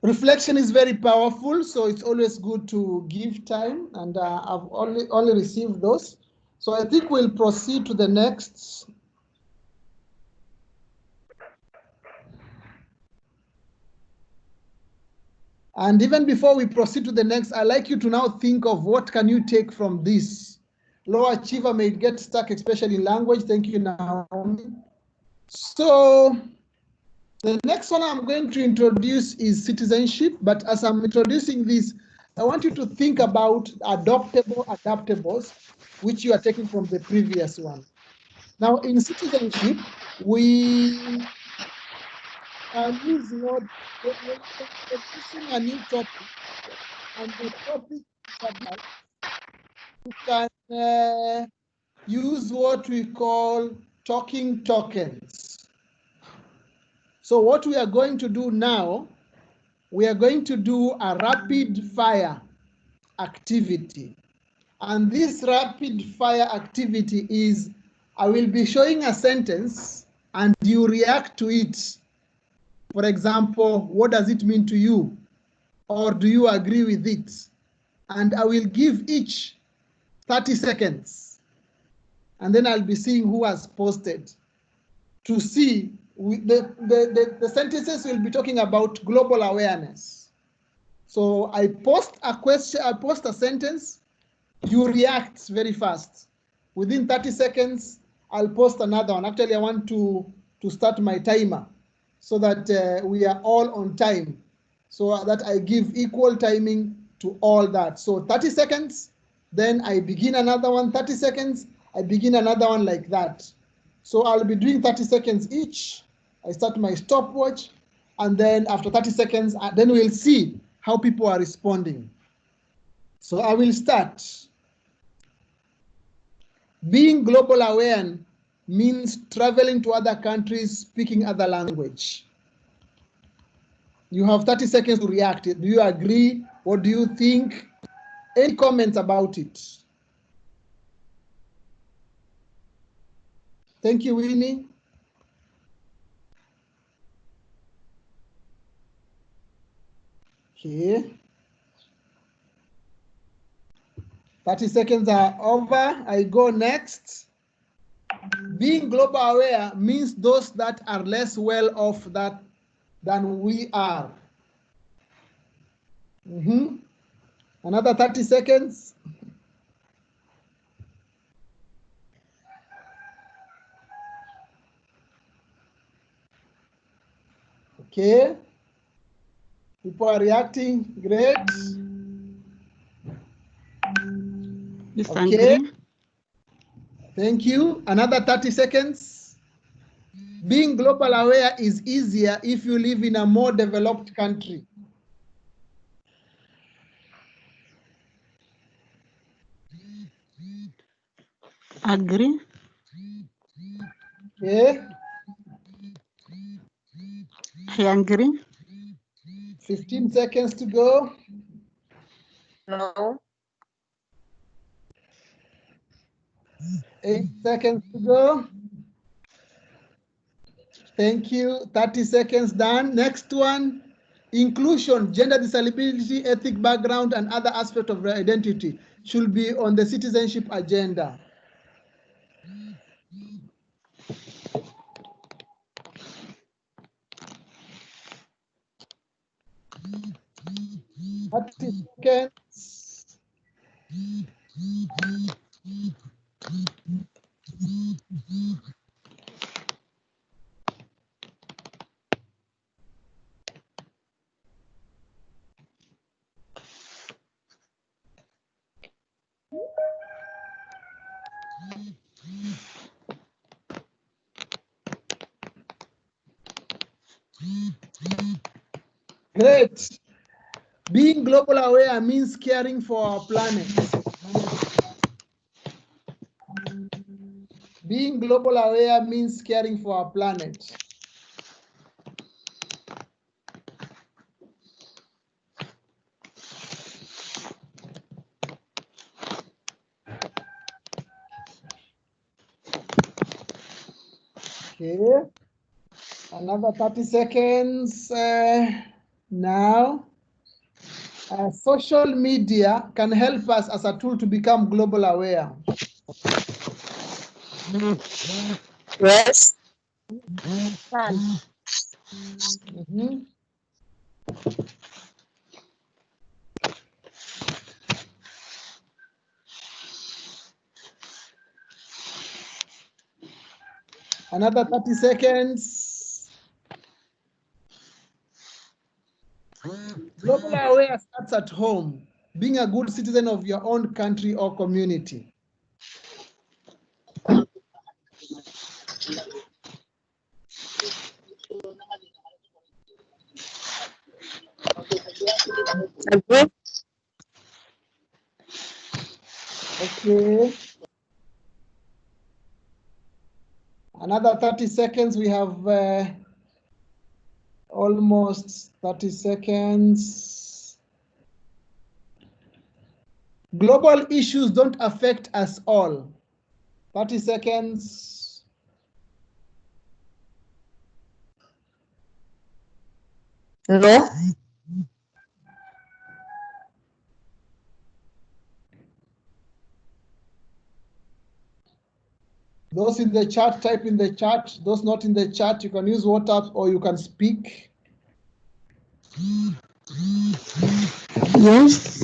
Reflection is very powerful, so it's always good to give time, and I've only received those. So I think we'll proceed to the next And even before we proceed to the next, I'd like you to now think of what can you take from this. Low achiever may get stuck, especially in language. Thank you, Naomi. So the next one I'm going to introduce is citizenship. But as I'm introducing this, I want you to think about adaptables, which you are taking from the previous one. Now, in citizenship, we are using what we're introducing a new topic, and the topic is about you can use what we call talking tokens. So what we are going to do now, we are going to do a rapid fire activity. And this rapid fire activity is, I will be showing a sentence and you react to it. For example, what does it mean to you? Or do you agree with it? And I will give each 30 seconds. And then I'll be seeing who has posted to see. The sentences will be talking about global awareness. So I post a question, I post a sentence, you react very fast. Within 30 seconds, I'll post another one. Actually, I want to start my timer so that we are all on time, so that I give equal timing to all that. So 30 seconds, then I begin another one, 30 seconds, I begin another one, like that. So I'll be doing 30 seconds each. I start my stopwatch, and then after 30 seconds, then we'll see how people are responding. So I will start. Being global aware means traveling to other countries, speaking other language. You have 30 seconds to react. Do you agree? What do you think? Any comments about it? Thank you, Winnie. Okay. 30 seconds are over. I go next. Being global aware means those that are less well off than we are. Another 30 seconds. Okay. People are reacting. Great. Okay. Thank you. Another 30 seconds. Being global aware is easier if you live in a more developed country. Agree. Okay. I agree. 15 seconds to go. No. 8 seconds to go. Thank you. 30 seconds done. Next one. Inclusion, gender disability, ethnic background, and other aspects of their identity should be on the citizenship agenda. Seconds. Great. Being global aware means caring for our planet. Being global aware means caring for our planet. Okay. Another 30 seconds now. Social media can help us as a tool to become global aware. Yes. Mhm. Another 30 seconds. Global aware starts at home, being a good citizen of your own country or community. Okay. Another 30 seconds. We have almost 30 seconds. Global issues don't affect us all. 30 seconds. No. Those in the chat, type in the chat. Those not in the chat, you can use WhatsApp or you can speak. Yes.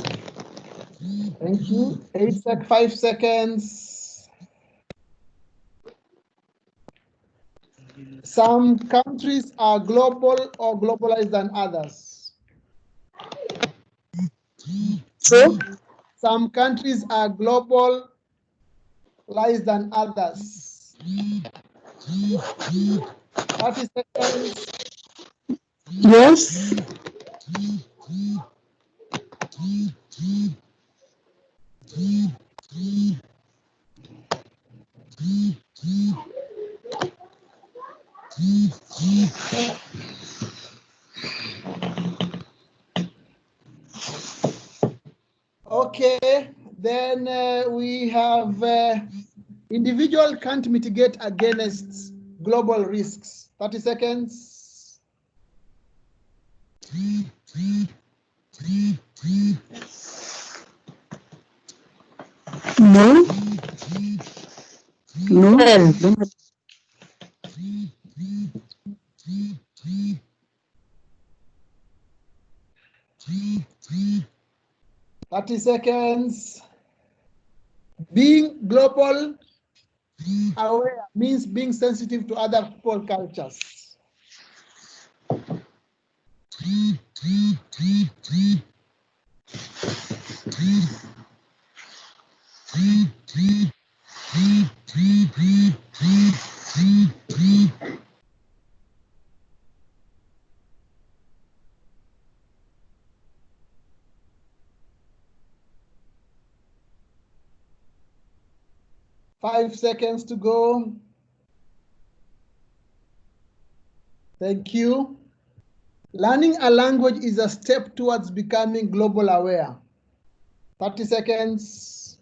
Thank you. 5 seconds. Some countries are global or globalized than others. True. Some countries are globalized than others. 30 seconds. Yes. Okay, then we have individual can't mitigate against global risks. 30 seconds. No. No. Well, Don't- 30 seconds. Being global aware means being sensitive to other people's cultures. Five seconds to go. Thank you. Learning a language is a step towards becoming global aware. 30 seconds.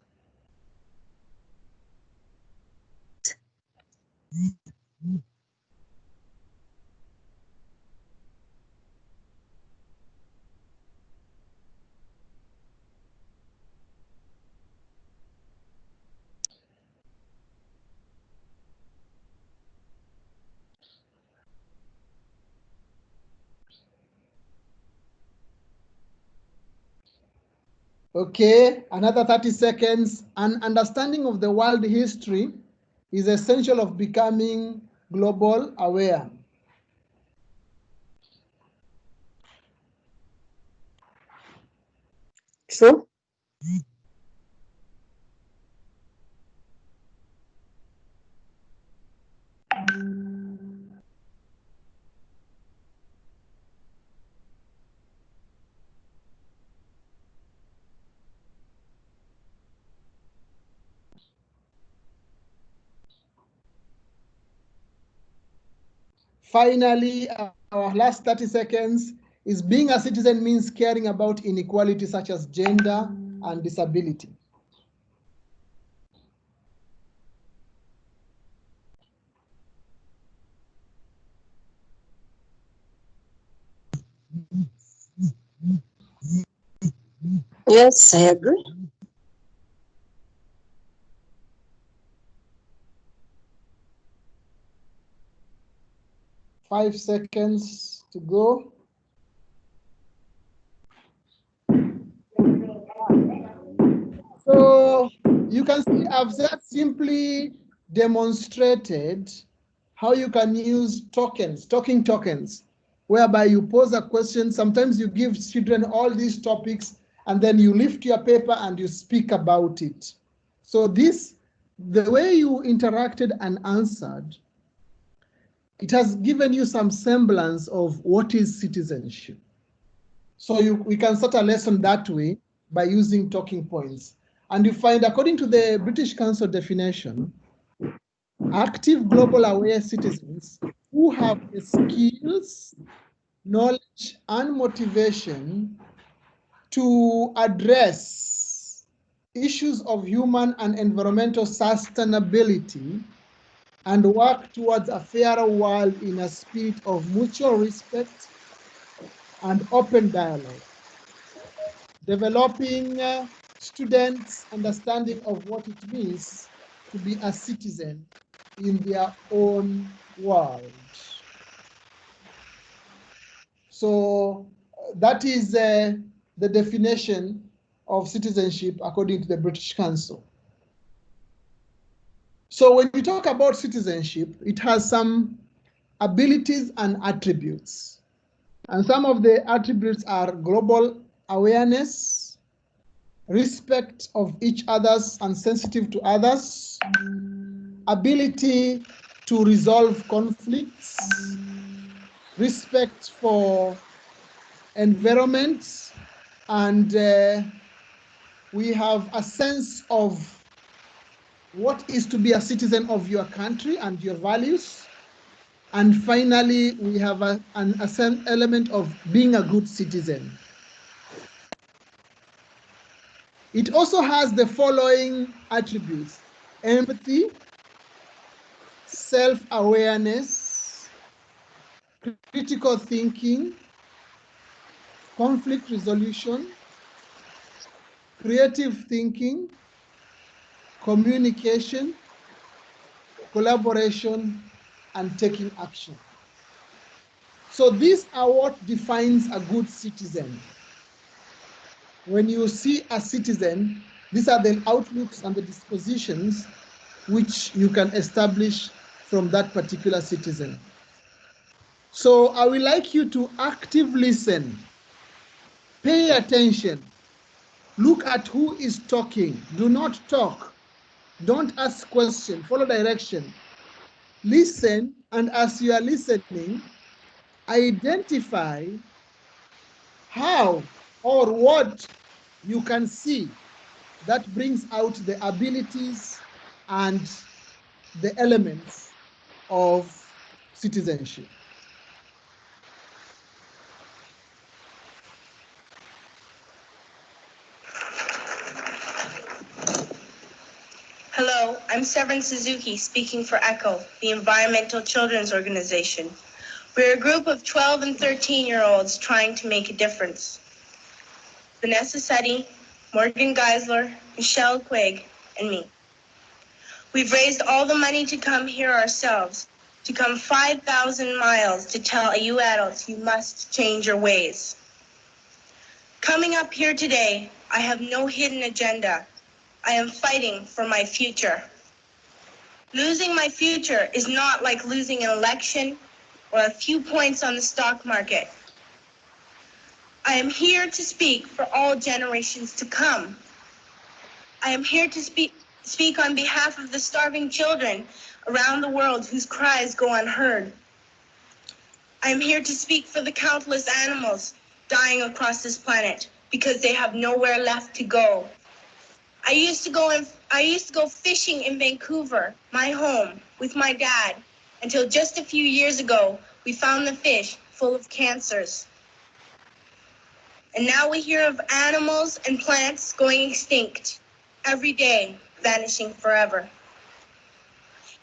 Okay, another 30 seconds. An understanding of the world history is essential of becoming global aware. true. Finally, our last 30 seconds is being a citizen means caring about inequality such as gender and disability. Yes, I agree. 5 seconds to go. So you can see I've just simply demonstrated how you can use tokens, talking tokens, whereby you pose a question. Sometimes you give children all these topics and then you lift your paper and you speak about it. So the way you interacted and answered, it has given you some semblance of what is citizenship. So we can start a lesson that way by using talking points. And you find, according to the British Council definition, active global aware citizens who have the skills, knowledge, and motivation to address issues of human and environmental sustainability and work towards a fairer world in a spirit of mutual respect and open dialogue, developing students' understanding of what it means to be a citizen in their own world. So that is the definition of citizenship according to the British Council. So when we talk about citizenship, it has some abilities and attributes. And some of the attributes are global awareness, respect of each other's and sensitive to others, ability to resolve conflicts, respect for environment, and we have a sense of what is to be a citizen of your country and your values. And finally, we have an element of being a good citizen. It also has the following attributes: empathy, self-awareness, critical thinking, conflict resolution, creative thinking, communication, collaboration, and taking action. So these are what defines a good citizen. When you see a citizen, these are the outlooks and the dispositions which you can establish from that particular citizen. So I would like you to actively listen, pay attention, look at who is talking, do not talk, don't ask questions, follow direction. Listen, and as you are listening, identify how or what you can see that brings out the abilities and the elements of citizenship. Hello, I'm Severin Suzuki, speaking for ECHO, the Environmental Children's Organization. We're a group of 12 and 13-year-olds trying to make a difference. Vanessa Seti, Morgan Geisler, Michelle Quigg, and me. We've raised all the money to come here ourselves, to come 5,000 miles to tell you adults you must change your ways. Coming up here today, I have no hidden agenda. I am fighting for my future. Losing my future is not like losing an election or a few points on the stock market. I am here to speak for all generations to come. I am here to speak on behalf of the starving children around the world whose cries go unheard. I am here to speak for the countless animals dying across this planet because they have nowhere left to go. I used to go fishing in Vancouver, my home, with my dad, until just a few years ago, we found the fish full of cancers. And now we hear of animals and plants going extinct, every day vanishing forever.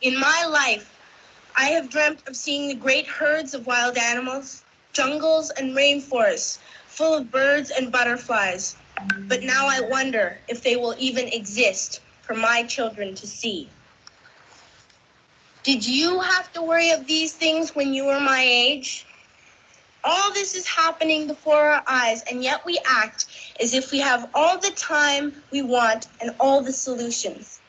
In my life, I have dreamt of seeing the great herds of wild animals, jungles and rainforests full of birds and butterflies. But now I wonder if they will even exist for my children to see. Did you have to worry of these things when you were my age? All this is happening before our eyes, and yet we act as if we have all the time we want and all the solutions.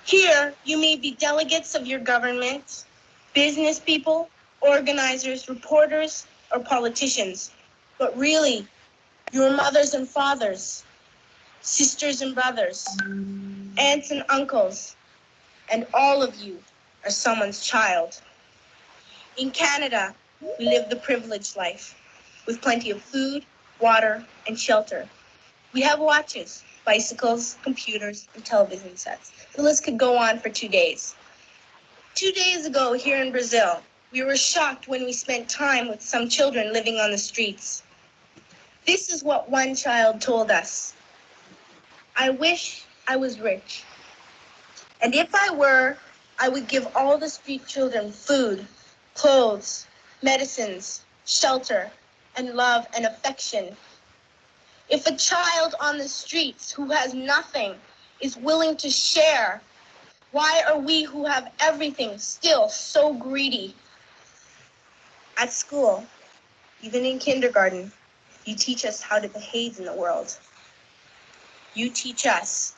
Here, you may be delegates of your government, business people, organizers, reporters, or politicians, but really, your mothers and fathers, sisters and brothers, aunts and uncles, and all of you are someone's child. In Canada, we live the privileged life with plenty of food, water, and shelter. We have watches, bicycles, computers, and television sets. The list could go on for 2 days. 2 days ago here in Brazil, we were shocked when we spent time with some children living on the streets. This is what one child told us. I wish I was rich. And if I were, I would give all the street children food, clothes, medicines, shelter, and love and affection. If a child on the streets who has nothing is willing to share, why are we who have everything still so greedy? At school, even in kindergarten, you teach us how to behave in the world. You teach us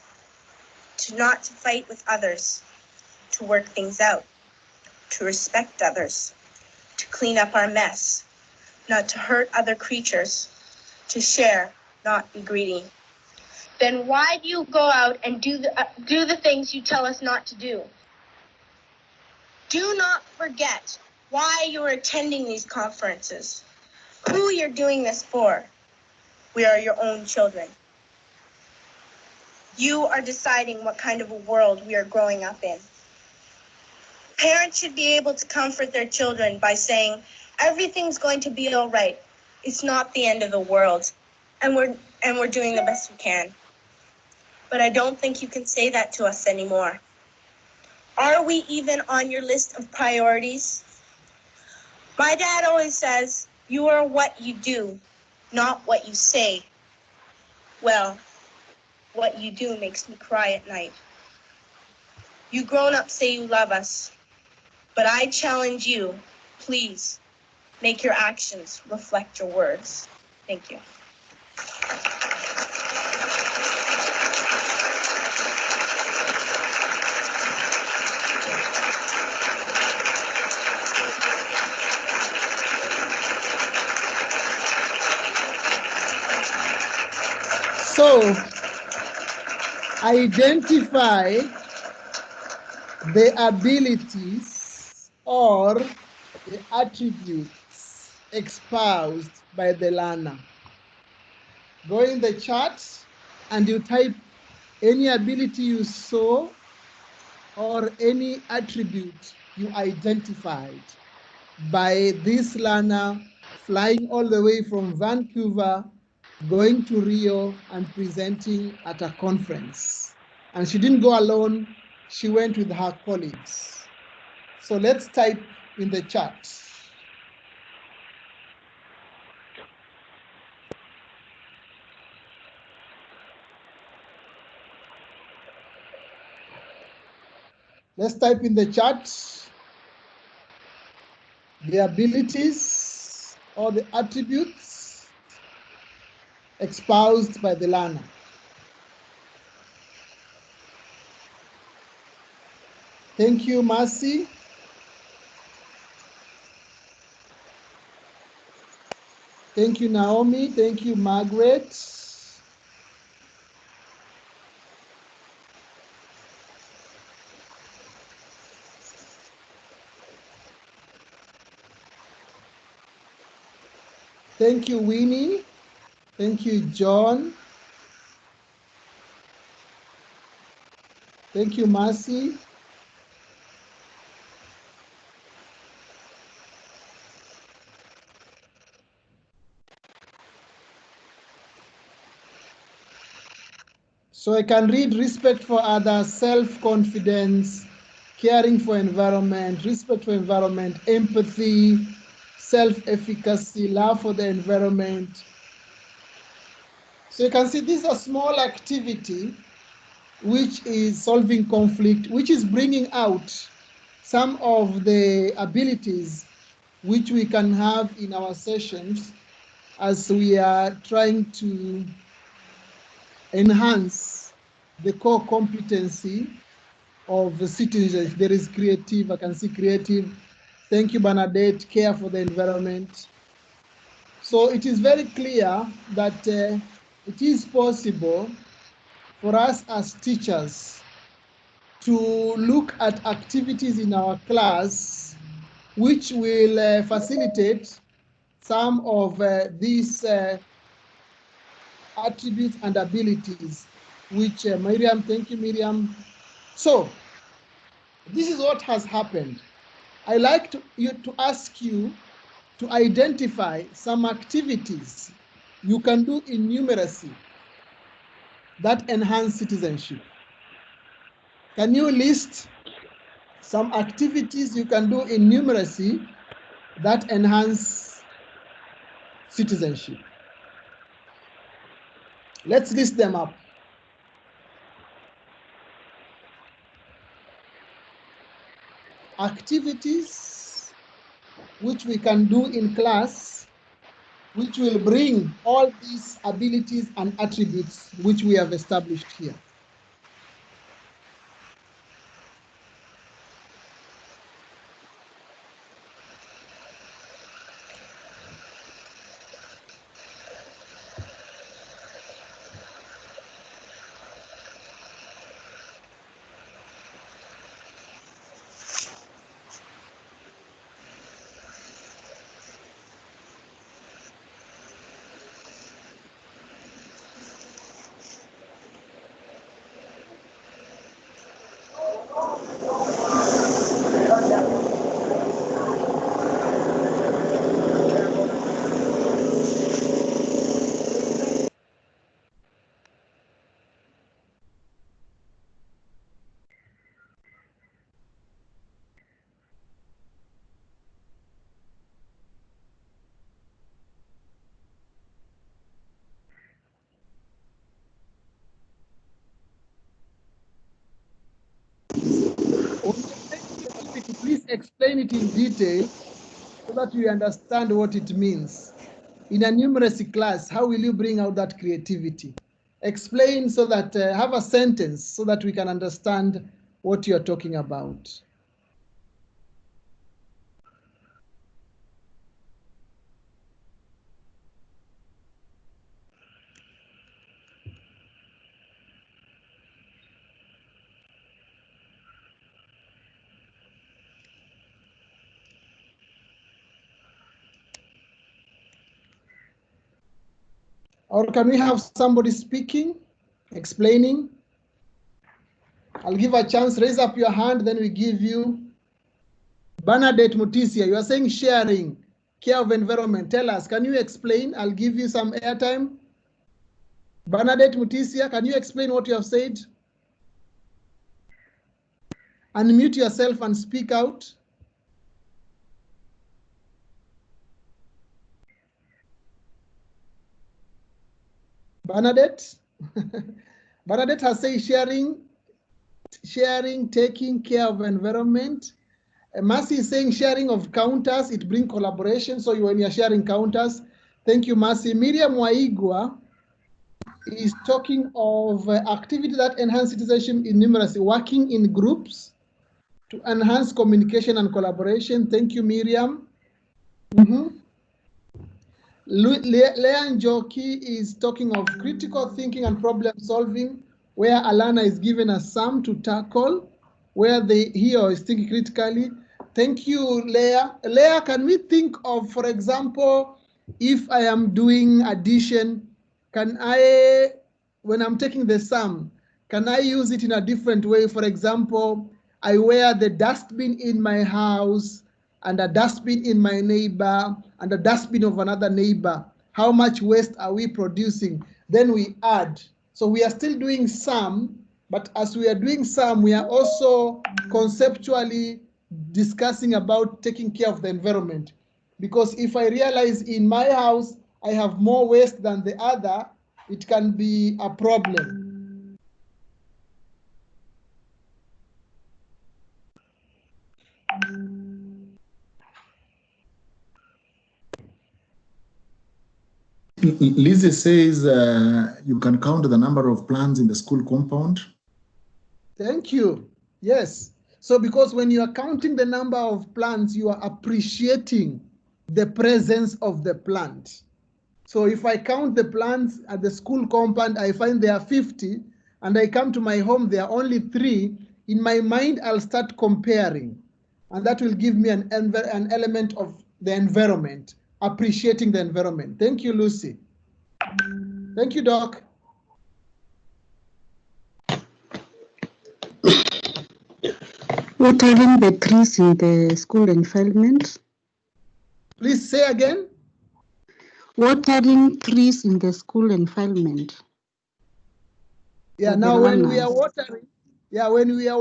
to not to fight with others, to work things out, to respect others, to clean up our mess, not to hurt other creatures, to share, not be greedy. Then why do you go out and do the things you tell us not to do? Do not forget why you're attending these conferences, who you're doing this for. We are your own children. You are deciding what kind of a world we are growing up in. Parents should be able to comfort their children by saying, everything's going to be all right. It's not the end of the world, and we're doing the best we can. But I don't think you can say that to us anymore. Are we even on your list of priorities? My dad always says, you are what you do, not what you say. Well, what you do makes me cry at night. You grown-ups say you love us, but I challenge you, please, make your actions reflect your words. Thank you. So, identify the abilities or the attributes espoused by the learner. Go in the chat and you type any ability you saw or any attribute you identified by this learner flying all the way from Vancouver, going to Rio and presenting at a conference. And she didn't go alone, she went with her colleagues. So let's type in the chat. Let's type in the chat the abilities or the attributes espoused by the learner. Thank you, Mercy. Thank you, Naomi. Thank you, Margaret. Thank you, Winnie. Thank you, John. Thank you, Mercy. So I can read respect for others, self-confidence, caring for environment, respect for environment, empathy, self-efficacy, love for the environment. So you can see this is a small activity which is solving conflict, which is bringing out some of the abilities which we can have in our sessions as we are trying to enhance the core competency of the citizens. There is creative, I can see creative, Thank you, Bernadette. Care for the environment. So it is very clear that it is possible for us as teachers to look at activities in our class which will facilitate some of these attributes and abilities, which Miriam, thank you, Miriam. So this is what has happened. I like to ask you to identify some activities you can do in numeracy that enhance citizenship. Can you list some activities you can do in numeracy that enhance citizenship? Let's list them up. Activities which we can do in class, which will bring all these abilities and attributes which we have established here. Please explain it in detail so that we understand what it means. In a numeracy class, how will you bring out that creativity? Explain so that, have a sentence so that we can understand what you're talking about. Or can we have somebody speaking, explaining? I'll give a chance, raise up your hand, then we give you. Bernadette Mutisia, you are saying sharing, care of environment. Tell us, can you explain? I'll give you some airtime. Bernadette Mutisia, can you explain what you have said? Unmute yourself and speak out. Bernadette? Bernadette has said sharing, taking care of environment. Mercy is saying sharing of counters, it brings collaboration. So when you're sharing counters, thank you, Mercy. Miriam Waigwa is talking of activity that enhance citizenship in numeracy, working in groups to enhance communication and collaboration. Thank you, Miriam. Leah Njoki is talking of critical thinking and problem solving, where Alana is given a sum to tackle, where he or is thinking critically. Thank you, Leah. Leah, can we think of, for example, if I am doing addition, can I, when I'm taking the sum, can I use it in a different way? For example, I wear the dustbin in my house and a dustbin in my neighbor and a dustbin of another neighbor. How much waste are we producing? Then we add. So we are still doing some, but as we are doing some, we are also conceptually discussing about taking care of the environment. Because if I realize in my house, I have more waste than the other, it can be a problem. Lizzie says you can count the number of plants in the school compound. Thank you. Yes. So because when you are counting the number of plants, you are appreciating the presence of the plant. So if I count the plants at the school compound, I find there are 50, and I come to my home, there are only 3. In my mind, I'll start comparing, and that will give me an element of the environment, appreciating the environment. Thank you, Lucy. Thank you, Doc. Watering the trees in the school environment. Please say again. Watering trees in the school environment. Yeah, now when we are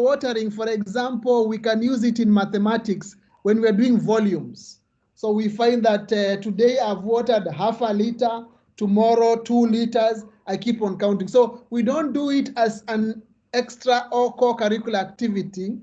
watering, for example, we can use it in mathematics when we are doing volumes. So we find that today I've watered half a liter, tomorrow 2 liters, I keep on counting. So we don't do it as an extra or co-curricular activity,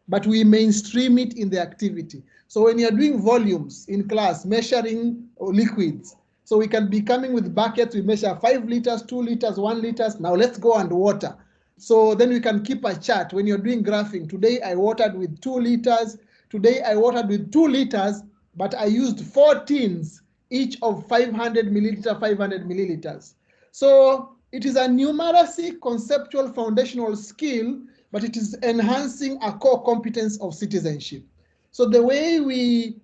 but we mainstream it in the activity. So when you're doing volumes in class, measuring liquids, so we can be coming with buckets, we measure 5 liters, 2 liters, 1 liters. Now let's go and water. So then we can keep a chart when you're doing graphing. Today I watered with 2 liters. Today I watered with 2 liters, but I used 4 tins, each of 500 milliliter, 500 milliliters. So it is a numeracy conceptual foundational skill, but it is enhancing a core competence of citizenship. So the way we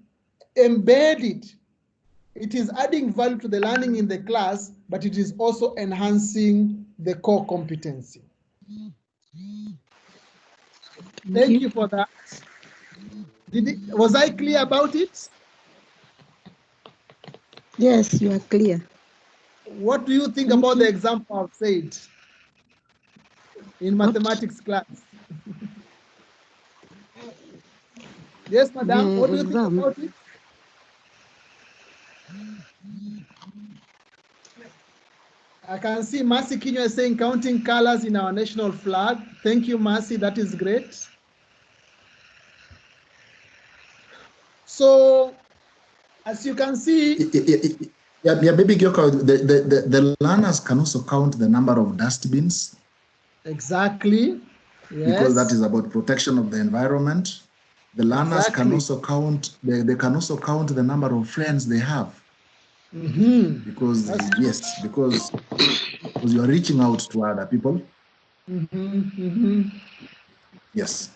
embed it, it is adding value to the learning in the class, but it is also enhancing the core competency. Thank you for that. Was I clear about it? Yes, you are clear. What do you think about the example I've said in mathematics class? Yes, madam, what do you think about it? I can see Mercy Kinyo is saying counting colors in our national flag. Thank you, Mercy, that is great. So, as you can see, Baby Gyoko, the learners can also count the number of dustbins. Exactly. Yes. Because that is about protection of the environment. The learners can also count. They can also count the number of friends they have. Mm-hmm. Because because you are reaching out to other people. Mm-hmm. Mm-hmm. Yes.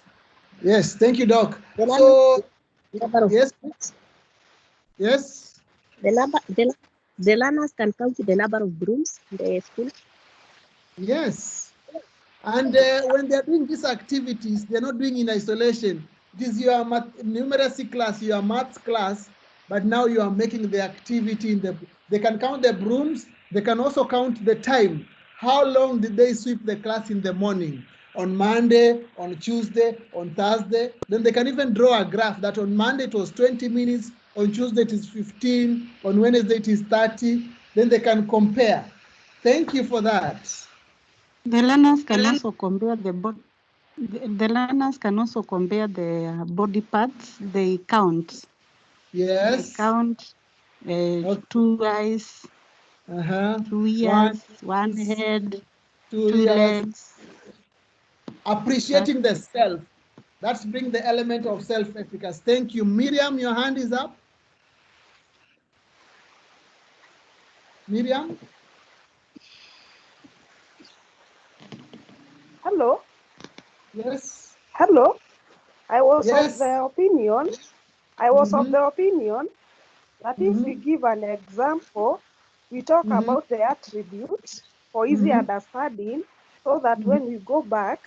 Yes. Thank you, Doc. So yes. Yes. The learners can count the number of brooms in the school. Yes. And when they're doing these activities, they're not doing in isolation. It is your numeracy class, your maths class, but now you are making the activity in the. They can count the brooms. They can also count the time. How long did they sweep the class in the morning? On Monday, on Tuesday, on Thursday. Then they can even draw a graph that on Monday it was 20 minutes, on Tuesday it is 15, on Wednesday it is 30. Then they can compare. Thank you for that. The learners can also compare the learners can also compare the body parts. They count. Yes. They count okay. 2 eyes, 2 ears, one head, 2 legs. Appreciating the self. That's bring the element of self-efficacy. Thank you. Miriam, your hand is up. Miriam? Hello? Yes. Hello? I was of the opinion, that if we give an example, we talk about the attributes for easy understanding, so that when we go back,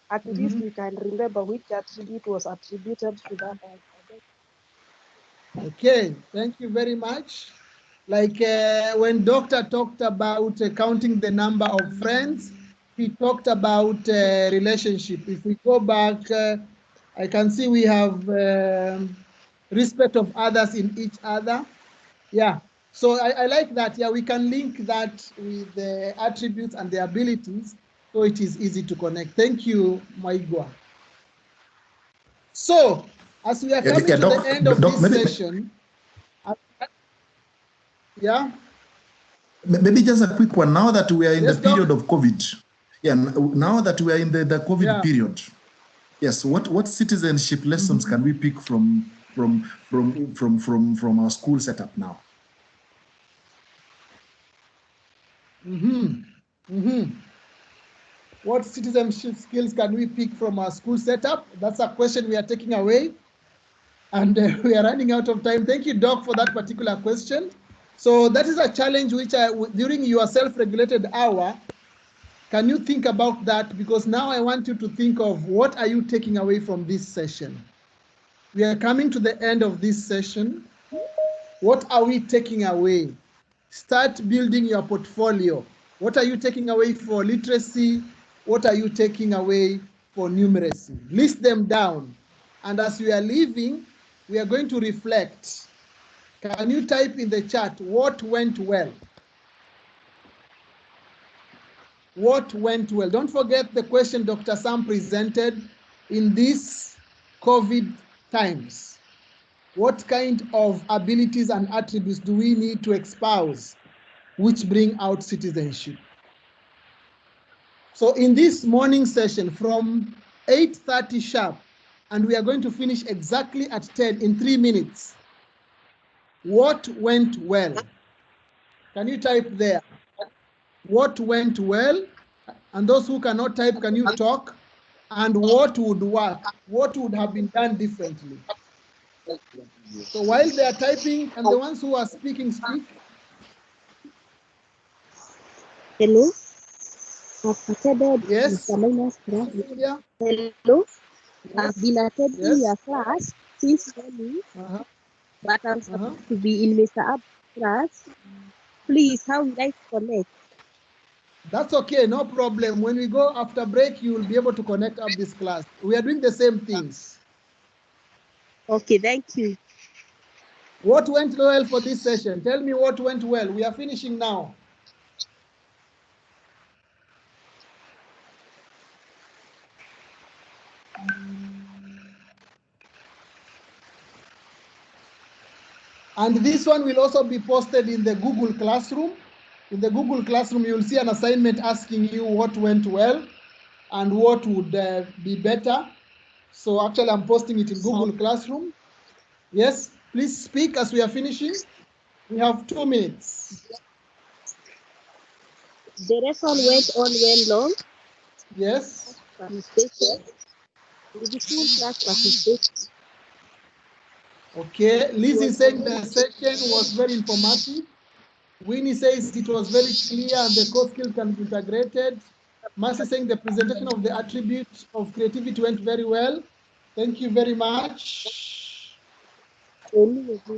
at least we can remember which attribute was attributed to that alphabet. Okay, thank you very much. Like when Doctor talked about counting the number of friends, he talked about relationship. If we go back, I can see we have respect of others in each other. Yeah, so I like that. Yeah, we can link that with the attributes and the abilities, so it is easy to connect. Thank you, Maigwa. So, as we are coming to the end of this session, yeah. Maybe just a quick one. Now that we are in the period of COVID, now that we are in the COVID period, Yes. What citizenship lessons can we pick from our school setup now? What citizenship skills can we pick from our school setup? That's a question we are taking away, and we are running out of time. Thank you, Doc, for that particular question. So that is a challenge which during your self-regulated hour, can you think about that? Because now I want you to think of what are you taking away from this session? We are coming to the end of this session. What are we taking away? Start building your portfolio. What are you taking away for literacy? What are you taking away for numeracy? List them down. And as we are leaving, we are going to reflect. Can you type in the chat what went well? What went well? Don't forget the question Dr. Sam presented in these COVID times. What kind of abilities and attributes do we need to espouse which bring out citizenship? So in this morning session from 8:30 sharp, and we are going to finish exactly at 10 in 3 minutes. What went well? Can you type there? What went well? And those who cannot type, can you talk? And what would work? What would have been done differently? So while they are typing, and the ones who are speaking, speak. Hello. I've attended Yes. Mr. Miner's class. Yeah. Hello. Yes. I've been attending Yes. your class since morning, but I'm supposed to be in Mr. Ab's class. Please, how would I connect? That's okay, no problem. When we go after break, you will be able to connect up this class. We are doing the same things. Okay, thank you. What went well for this session? Tell me what went well. We are finishing now. And this one will also be posted in the Google Classroom. In the Google Classroom, you'll see an assignment asking you what went well and what would be better. So actually, I'm posting it in Google Classroom. Yes, please speak as we are finishing. We have 2 minutes. The lesson went on well long. Yes. Participation. The full class participation. Okay, Liz is saying the session was very informative. Winnie says it was very clear and the core skills can be integrated. Mercy saying the presentation of the attribute of creativity went very well. Thank you very much. You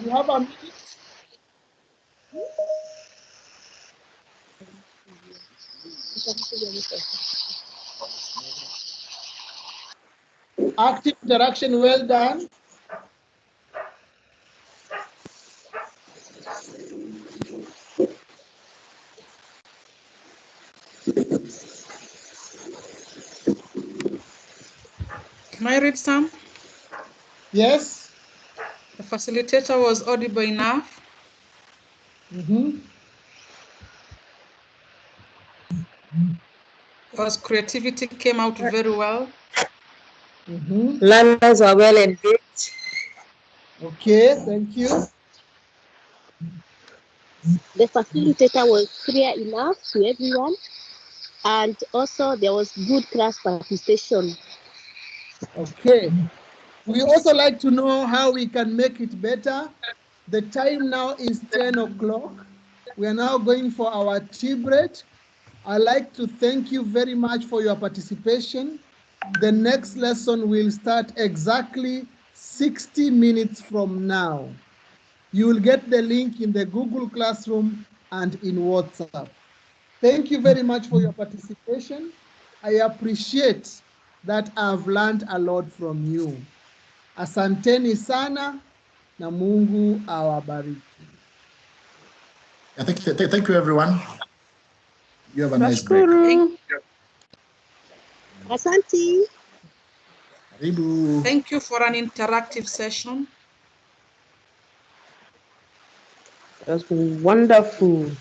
have a minute. Active interaction, well done. Can I read some? Yes. The facilitator was audible enough. Because creativity came out very well. Learners are well engaged. Okay, thank you. The facilitator was clear enough to everyone, and also there was good class participation. Okay. We also like to know how we can make it better. The time now is 10 o'clock. We are now going for our tea break. I'd like to thank you very much for your participation. The next lesson will start exactly 60 minutes from now. You will get the link in the Google Classroom and in WhatsApp. Thank you very much for your participation. I appreciate that I've learned a lot from you. Asanteni sana na Mungu awabariki. Thank you, everyone. You have a nice break. Asante. Thank you for an interactive session. That's wonderful.